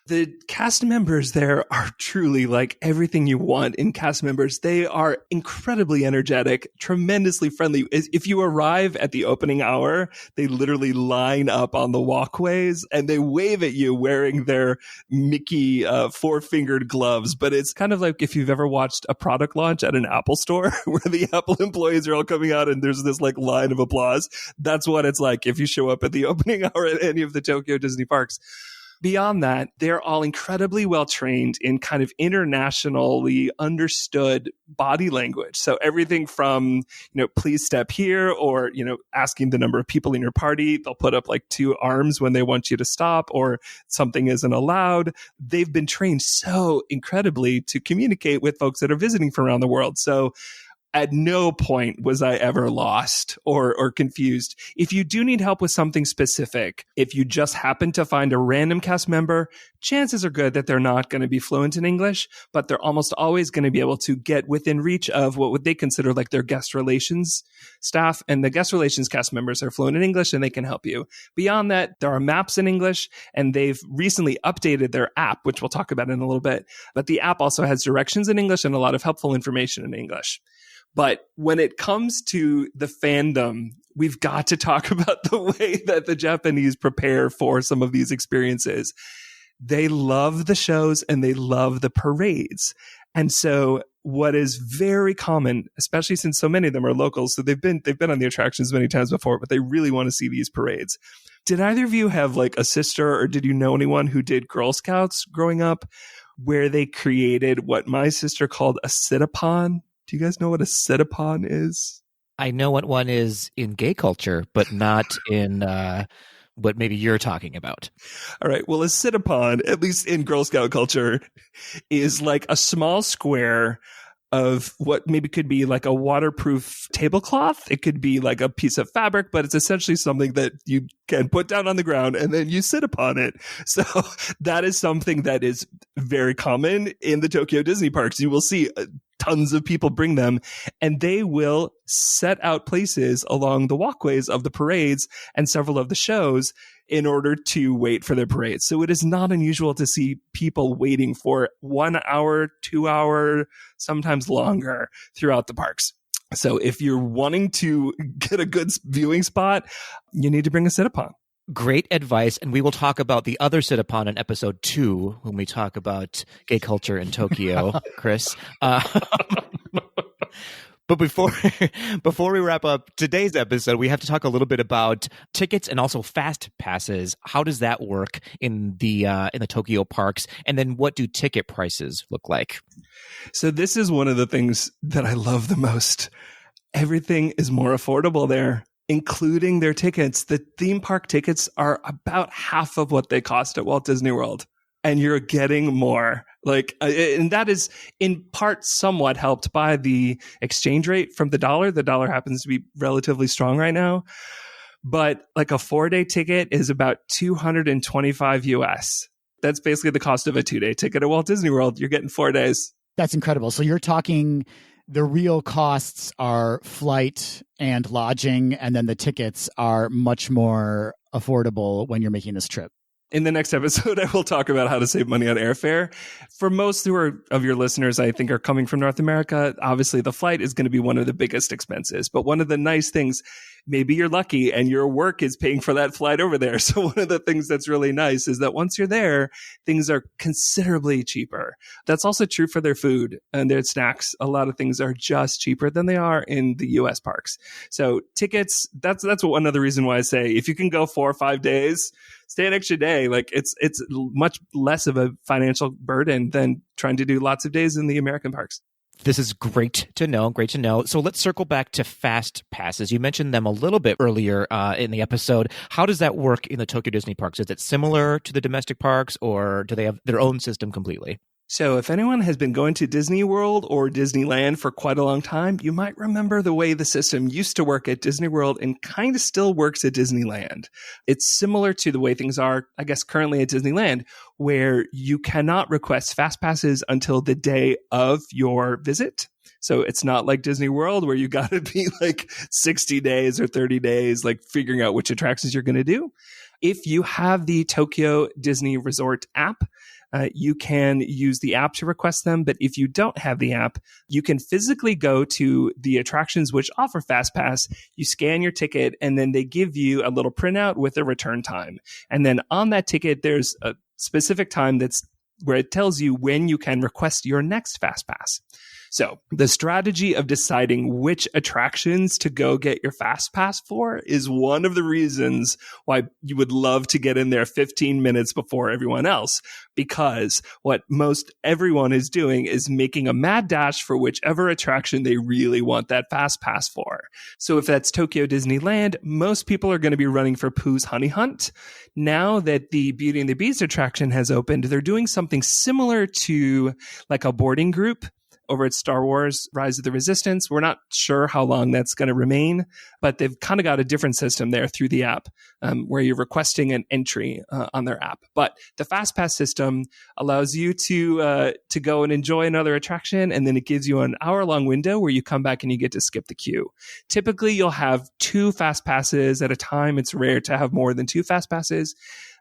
The cast members there are truly like everything you want in cast members. They are incredibly energetic, tremendously friendly. If you arrive at the opening hour, they literally line up on the walkways and they wave at you wearing their Mickey four-fingered gloves. But it's kind of like if you've ever watched a product launch at an Apple store where the Apple employees are all coming out and there's this like line of applause. That's what it's like if you show up at the opening hour at any of the Tokyo Disney parks. Beyond that, they're all incredibly well trained in kind of internationally understood body language. So everything from, please step here, or, asking the number of people in your party. They'll put up like two arms when they want you to stop, or something isn't allowed. They've been trained so incredibly to communicate with folks that are visiting from around the world. So at no point was I ever lost or confused. If you do need help with something specific, if you just happen to find a random cast member, chances are good that they're not going to be fluent in English, but they're almost always going to be able to get within reach of what would they consider like their guest relations staff. And the guest relations cast members are fluent in English and they can help you. Beyond that, there are maps in English, and they've recently updated their app, which we'll talk about in a little bit. But the app also has directions in English and a lot of helpful information in English. But when it comes to the fandom, we've got to talk about the way that the Japanese prepare for some of these experiences. They love the shows and they love the parades. And so what is very common, especially since so many of them are locals, so they've been on the attractions many times before, but they really want to see these parades. Did either of you have like a sister, or did you know anyone who did Girl Scouts growing up, where they created what my sister called a sit-upon? Do you guys know what a sit-upon is? I know what one is in gay culture, but not in what maybe you're talking about. All right. Well, a sit-upon, at least in Girl Scout culture, is like a small square of what maybe could be like a waterproof tablecloth. It could be like a piece of fabric, but it's essentially something that you can put down on the ground and then you sit upon it. So that is something that is very common in the Tokyo Disney parks. You will see tons of people bring them, and they will set out places along the walkways of the parades and several of the shows in order to wait for their parades. So it is not unusual to see people waiting for 1 hour, 2 hour, sometimes longer throughout the parks. So if you're wanting to get a good viewing spot, you need to bring a sit-upon. Great advice. And we will talk about the other sit-upon in episode 2 when we talk about gay culture in Tokyo, Chris. But before we wrap up today's episode, we have to talk a little bit about tickets and also fast passes. How does that work in the Tokyo parks? And then what do ticket prices look like? So this is one of the things that I love the most. Everything is more affordable there, including their tickets. The theme park tickets are about half of what they cost at Walt Disney World, and you're getting more. And that is in part somewhat helped by the exchange rate from the dollar. The dollar happens to be relatively strong right now, but like a 4-day ticket is about $225 US. That's basically the cost of a 2-day ticket at Walt Disney World. You're getting 4 days. That's incredible. So you're talking the real costs are flight and lodging, and then the tickets are much more affordable when you're making this trip. In the next episode, I will talk about how to save money on airfare. For most of your listeners, I think, are coming from North America, obviously the flight is going to be one of the biggest expenses. But one of the nice things, maybe you're lucky and your work is paying for that flight over there. So one of the things that's really nice is that once you're there, things are considerably cheaper. That's also true for their food and their snacks. A lot of things are just cheaper than they are in the US parks. So tickets, that's one other reason why I say if you can go 4 or 5 days, stay an extra day. Like it's much less of a financial burden than trying to do lots of days in the American parks. This is great to know. Great to know. So let's circle back to fast passes. You mentioned them a little bit earlier in the episode. How does that work in the Tokyo Disney parks? Is it similar to the domestic parks, or do they have their own system completely? So if anyone has been going to Disney World or Disneyland for quite a long time, you might remember the way the system used to work at Disney World and kind of still works at Disneyland. It's similar to the way things are, I guess, currently at Disneyland, where you cannot request fast passes until the day of your visit. So it's not like Disney World where you got to be like 60 days or 30 days, like figuring out which attractions you're going to do. If you have the Tokyo Disney Resort app, you can use the app to request them. But if you don't have the app, you can physically go to the attractions which offer FastPass. You scan your ticket, and then they give you a little printout with a return time. And then on that ticket, there's a specific time that's where it tells you when you can request your next FastPass. So the strategy of deciding which attractions to go get your FastPass for is one of the reasons why you would love to get in there 15 minutes before everyone else, because what most everyone is doing is making a mad dash for whichever attraction they really want that FastPass for. So if that's Tokyo Disneyland, most people are going to be running for Pooh's Honey Hunt. Now that the Beauty and the Beast attraction has opened, they're doing something similar to like a boarding group over at Star Wars Rise of the Resistance. We're not sure how long that's going to remain, but they've kind of got a different system there through the app where you're requesting an entry on their app. But the FastPass system allows you to go and enjoy another attraction, and then it gives you an hour-long window where you come back and you get to skip the queue. Typically, you'll have 2 FastPasses at a time. It's rare to have more than 2 FastPasses.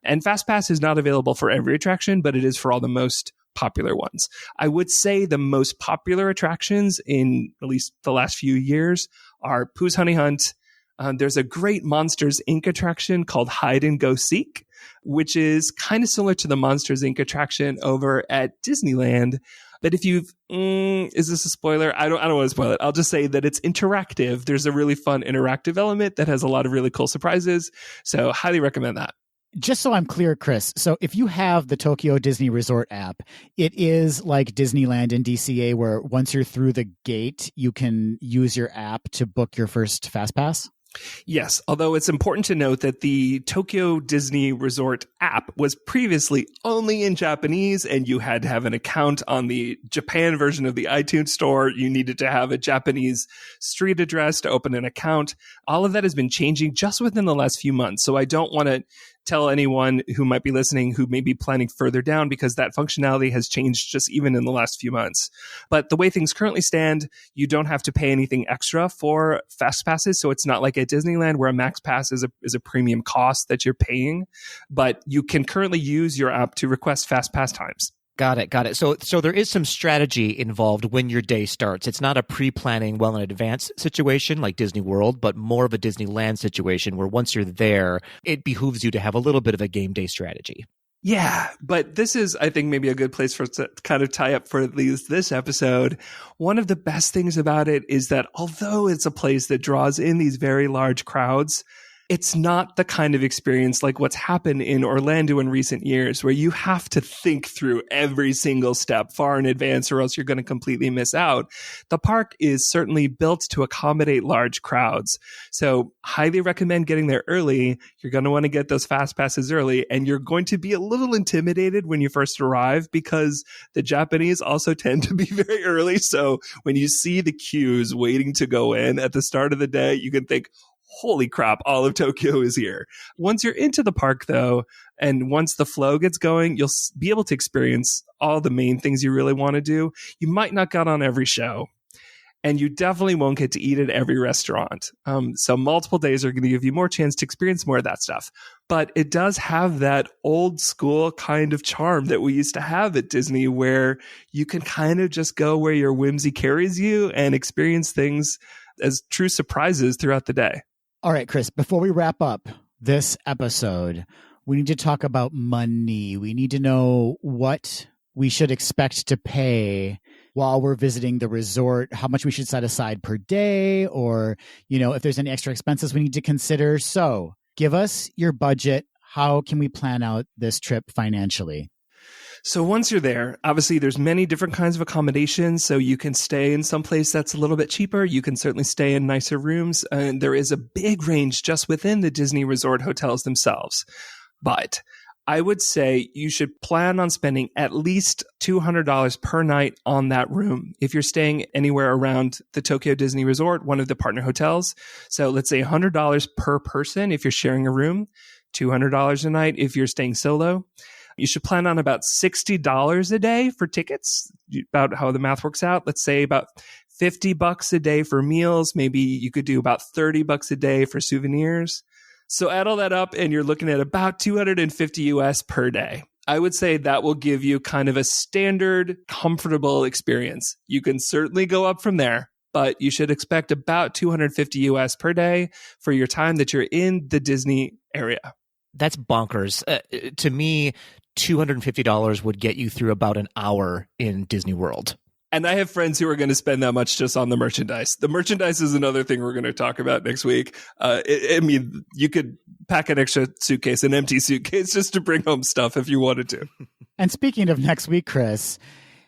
And FastPass is not available for every attraction, but it is for all the most popular ones. I would say the most popular attractions in at least the last few years are Pooh's Honey Hunt. There's a great Monsters, Inc. attraction called Hide and Go Seek, which is kind of similar to the Monsters, Inc. attraction over at Disneyland. But if you've, is this a spoiler? I don't want to spoil it. I'll just say that it's interactive. There's a really fun interactive element that has a lot of really cool surprises. So highly recommend that. Just so I'm clear, Chris, so if you have the Tokyo Disney Resort app, it is like Disneyland and DCA where once you're through the gate, you can use your app to book your first FastPass? Yes, although it's important to note that the Tokyo Disney Resort app was previously only in Japanese, and you had to have an account on the Japan version of the iTunes store. You needed to have a Japanese street address to open an account. All of that has been changing just within the last few months. So I don't want to tell anyone who might be listening who may be planning further down, because that functionality has changed just even in the last few months. But the way things currently stand, you don't have to pay anything extra for fast passes. So it's not like at Disneyland where a max pass is a premium cost that you're paying, but you can currently use your app to request fast pass times. Got it. So there is some strategy involved when your day starts. It's not a pre-planning well in advance situation like Disney World, but more of a Disneyland situation where once you're there, it behooves you to have a little bit of a game day strategy. Yeah, but this is, I think, maybe a good place for us to kind of tie up for at least this episode. One of the best things about it is that although it's a place that draws in these very large crowds, it's not the kind of experience like what's happened in Orlando in recent years, where you have to think through every single step far in advance or else you're going to completely miss out. The park is certainly built to accommodate large crowds. So highly recommend getting there early. You're going to want to get those fast passes early, and you're going to be a little intimidated when you first arrive because the Japanese also tend to be very early. So when you see the queues waiting to go in at the start of the day, you can think, holy crap, all of Tokyo is here. Once you're into the park, though, and once the flow gets going, you'll be able to experience all the main things you really want to do. You might not get on every show, and you definitely won't get to eat at every restaurant. So multiple days are going to give you more chance to experience more of that stuff. But it does have that old school kind of charm that we used to have at Disney, where you can kind of just go where your whimsy carries you and experience things as true surprises throughout the day. All right, Chris, before we wrap up this episode, we need to talk about money. We need to know what we should expect to pay while we're visiting the resort, how much we should set aside per day, or, if there's any extra expenses we need to consider. So give us your budget. How can we plan out this trip financially? So once you're there, obviously there's many different kinds of accommodations. So you can stay in some place that's a little bit cheaper. You can certainly stay in nicer rooms. And there is a big range just within the Disney resort hotels themselves. But I would say you should plan on spending at least $200 per night on that room if you're staying anywhere around the Tokyo Disney Resort, one of the partner hotels. So let's say $100 per person if you're sharing a room, $200 a night if you're staying solo. You should plan on about $60 a day for tickets, about how the math works out. Let's say about $50 a day for meals. Maybe you could do about $30 a day for souvenirs. So add all that up and you're looking at about $250 US per day. I would say that will give you kind of a standard, comfortable experience. You can certainly go up from there, but you should expect about $250 US per day for your time that you're in the Disney area. That's bonkers. To me, $250 would get you through about an hour in Disney World. And I have friends who are going to spend that much just on the merchandise. The merchandise is another thing we're going to talk about next week. I mean, you could pack an extra suitcase, an empty suitcase, just to bring home stuff if you wanted to. And speaking of next week, Chris,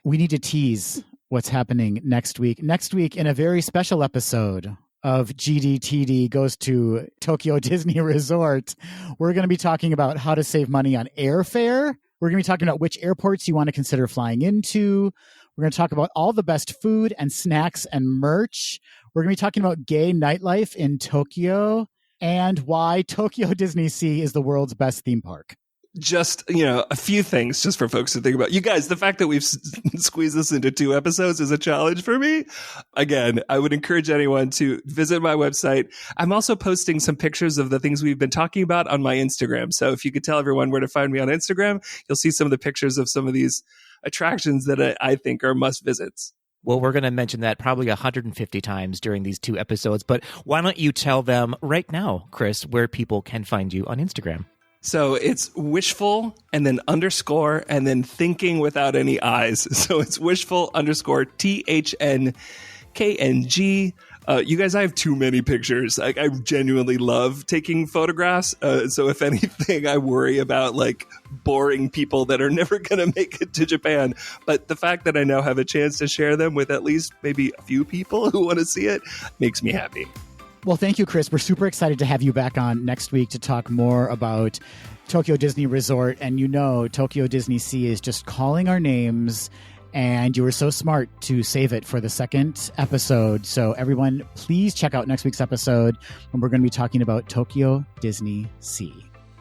we need to tease what's happening next week. Next week, in a very special episode of GDTD Goes to Tokyo Disney Resort, we're going to be talking about how to save money on airfare. We're going to be talking about which airports you want to consider flying into. We're going to talk about all the best food and snacks and merch. We're going to be talking about gay nightlife in Tokyo and why Tokyo Disney Sea is the world's best theme park. Just, a few things just for folks to think about. You guys, the fact that we've squeezed this into 2 episodes is a challenge for me. Again, I would encourage anyone to visit my website. I'm also posting some pictures of the things we've been talking about on my Instagram. So if you could tell everyone where to find me on Instagram, you'll see some of the pictures of some of these attractions that I think are must visits. Well, we're going to mention that probably 150 times during these 2 episodes, but why don't you tell them right now, Chris, where people can find you on Instagram? So it's wishful and then underscore and then thinking without any eyes. So it's wishful underscore THNKNG. You guys, I have too many pictures. I genuinely love taking photographs. So if anything, I worry about boring people that are never going to make it to Japan. But the fact that I now have a chance to share them with at least maybe a few people who want to see it makes me happy. Well, thank you, Chris. We're super excited to have you back on next week to talk more about Tokyo Disney Resort. And Tokyo Disney Sea is just calling our names. And you were so smart to save it for the second episode. So everyone, please check out next week's episode when we're going to be talking about Tokyo Disney Sea.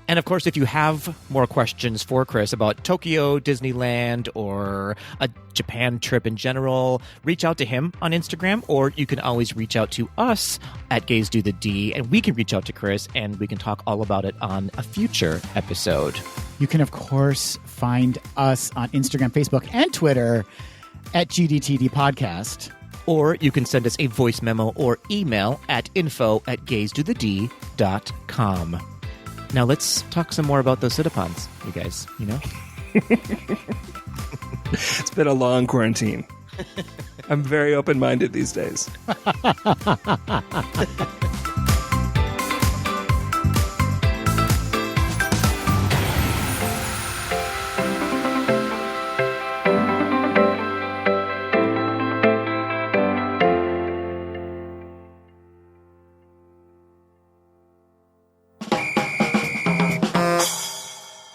And of course, if you have more questions for Chris about Tokyo, Disneyland, or a Japan trip in general, reach out to him on Instagram, or you can always reach out to us at Gays Do the D, and we can reach out to Chris, and we can talk all about it on a future episode. You can, of course, find us on Instagram, Facebook, and Twitter at GDTD Podcast. Or you can send us a voice memo or email at info@gaysdothed.com. Now let's talk some more about those sit-upons, you guys, It's been a long quarantine. I'm very open-minded these days.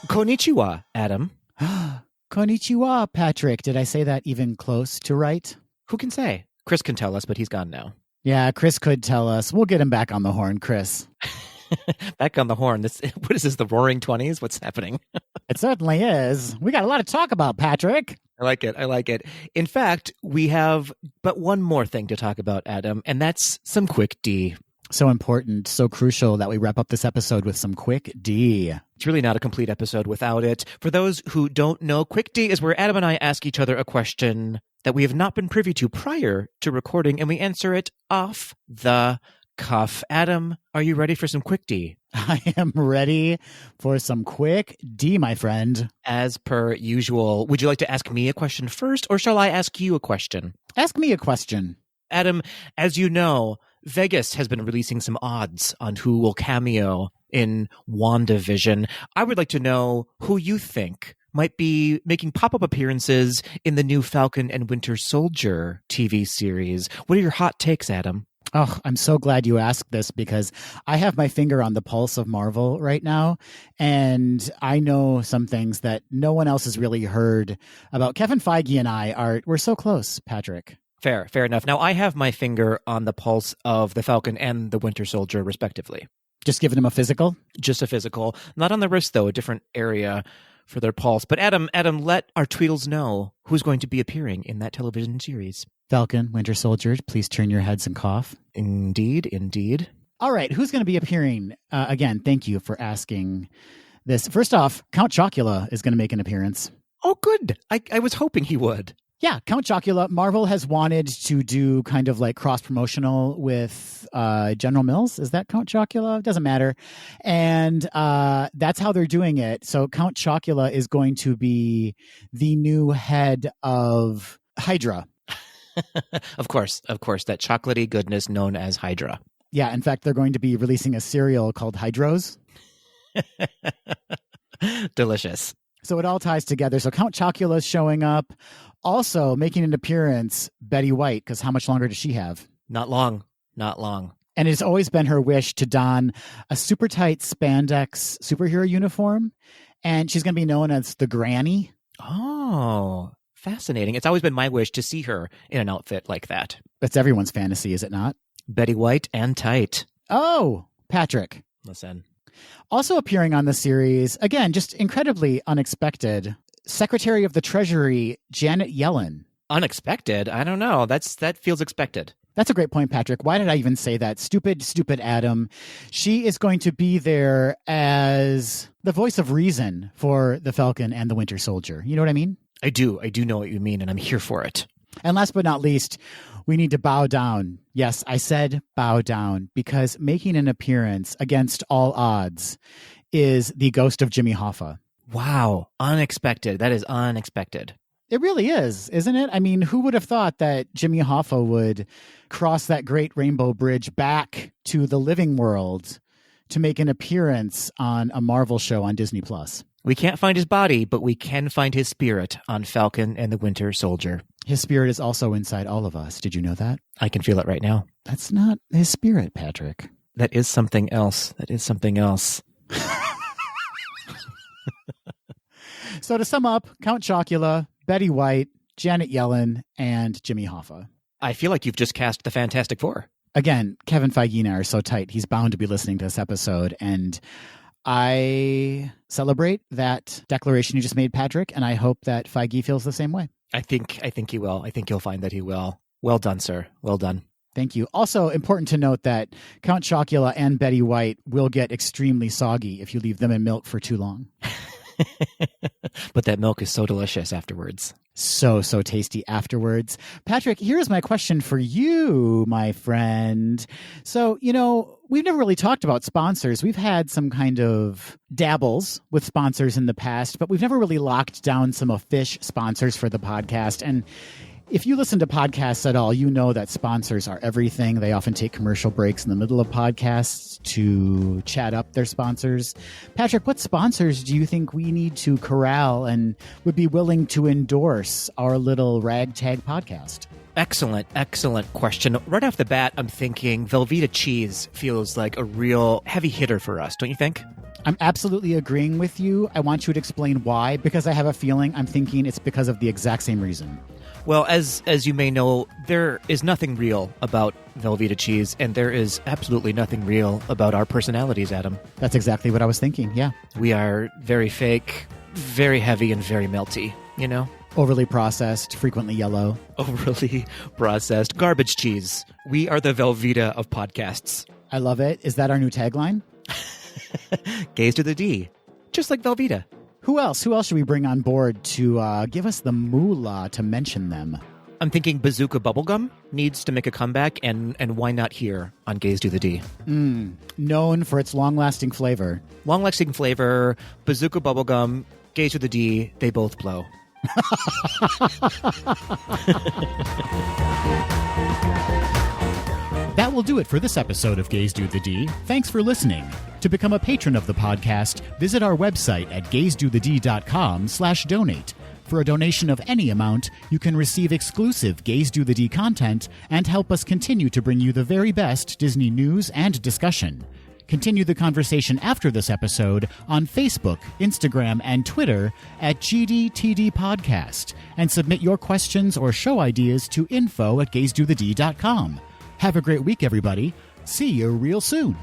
Konnichiwa, Adam. Konnichiwa, Patrick. Did I say that even close to right? Who can say? Chris can tell us, but he's gone now. Yeah, Chris could tell us. We'll get him back on the horn, Chris. Back on the horn. What is this, the Roaring 20s? What's happening? It certainly is. We got a lot to talk about, Patrick. I like it. In fact, we have but one more thing to talk about, Adam, and that's some Quick D. So important, so crucial that we wrap up this episode with some Quick D. It's really not a complete episode without it. For those who don't know, Quick D is where Adam and I ask each other a question that we have not been privy to prior to recording, and we answer it off the cuff. Adam, are you ready for some Quick D? I am ready for some Quick D, my friend. As per usual, would you like to ask me a question first, or shall I ask you a question? Ask me a question. Adam, as you know, Vegas has been releasing some odds on who will cameo in WandaVision. I would like to know who you think might be making pop-up appearances in the new Falcon and Winter Soldier TV series. What are your hot takes, Adam? Oh, I'm so glad you asked this because I have my finger on the pulse of Marvel right now, and I know some things that no one else has really heard about. Kevin Feige and we're so close, Patrick. Fair enough. Now, I have my finger on the pulse of the Falcon and the Winter Soldier, respectively. Just giving him a physical? Just a physical. Not on the wrist, though, a different area for their pulse. But Adam, let our Tweedles know who's going to be appearing in that television series. Falcon, Winter Soldier, please turn your heads and cough. Indeed. All right, who's going to be appearing? Again, thank you for asking this. First off, Count Chocula is going to make an appearance. Oh, good. I was hoping he would. Yeah, Count Chocula. Marvel has wanted to do kind of like cross-promotional with General Mills. Is that Count Chocula? Doesn't matter. And that's how they're doing it. So Count Chocula is going to be the new head of Hydra. Of course, that chocolatey goodness known as Hydra. Yeah, in fact, they're going to be releasing a cereal called Hydros. Delicious. So it all ties together. So Count Chocula is showing up. Also making an appearance, Betty White, because how much longer does she have? Not long. And it's always been her wish to don a super tight spandex superhero uniform. And she's going to be known as the Granny. Oh, fascinating. It's always been my wish to see her in an outfit like that. That's everyone's fantasy, is it not? Betty White and tight. Oh, Patrick. Listen. Also appearing on the series, again, just incredibly unexpected, Secretary of the Treasury, Janet Yellen. Unexpected? I don't know. That feels expected. That's a great point, Patrick. Why did I even say that? Stupid Adam. She is going to be there as the voice of reason for the Falcon and the Winter Soldier. You know what I mean? I do know what you mean, and I'm here for it. And last but not least, we need to bow down. Yes, I said bow down, because making an appearance against all odds is the ghost of Jimmy Hoffa. Wow. Unexpected. That is unexpected. It really is, isn't it? I mean, who would have thought that Jimmy Hoffa would cross that great rainbow bridge back to the living world to make an appearance on a Marvel show on Disney+. We can't find his body, but we can find his spirit on Falcon and the Winter Soldier. His spirit is also inside all of us. Did you know that? I can feel it right now. That's not his spirit, Patrick. That is something else. So to sum up, Count Chocula, Betty White, Janet Yellen, and Jimmy Hoffa. I feel like you've just cast the Fantastic Four. Again, Kevin Feige and I are so tight. He's bound to be listening to this episode. And I celebrate that declaration you just made, Patrick. And I hope that Feige feels the same way. I think he will. I think you'll find that he will. Well done, sir. Well done. Thank you. Also important to note that Count Chocula and Betty White will get extremely soggy if you leave them in milk for too long. But that milk is so delicious afterwards. So tasty afterwards. Patrick, here's my question for you, my friend. So, we've never really talked about sponsors. We've had some kind of dabbles with sponsors in the past, but we've never really locked down some official sponsors for the podcast. And if you listen to podcasts at all, you know that sponsors are everything. They often take commercial breaks in the middle of podcasts to chat up their sponsors. Patrick, what sponsors do you think we need to corral and would be willing to endorse our little ragtag podcast? Excellent question. Right off the bat, I'm thinking Velveeta cheese feels like a real heavy hitter for us, don't you think? I'm absolutely agreeing with you. I want you to explain why, because I have a feeling I'm thinking it's because of the exact same reason. Well, as you may know, there is nothing real about Velveeta cheese, and there is absolutely nothing real about our personalities, Adam. That's exactly what I was thinking, yeah. We are very fake, very heavy, and very melty, Overly processed, frequently yellow. Overly processed garbage cheese. We are the Velveeta of podcasts. I love it. Is that our new tagline? Gaze to the D. Just like Velveeta. Who else should we bring on board to give us the moolah to mention them? I'm thinking Bazooka Bubblegum needs to make a comeback, and why not here on Gaze to the D? Known for its long-lasting flavor. Long-lasting flavor, Bazooka Bubblegum, Gaze to the D, they both blow. That will do it for this episode of Gaze Do the D. Thanks for listening. To become a patron of the podcast, visit our website at gazedothed.com/donate. For a donation of any amount, you can receive exclusive Gaze Do the D content and help us continue to bring you the very best Disney news and discussion. Continue the conversation after this episode on Facebook, Instagram, and Twitter at GDTD Podcast, and submit your questions or show ideas to info@gazedothed.com. Have a great week, everybody. See you real soon.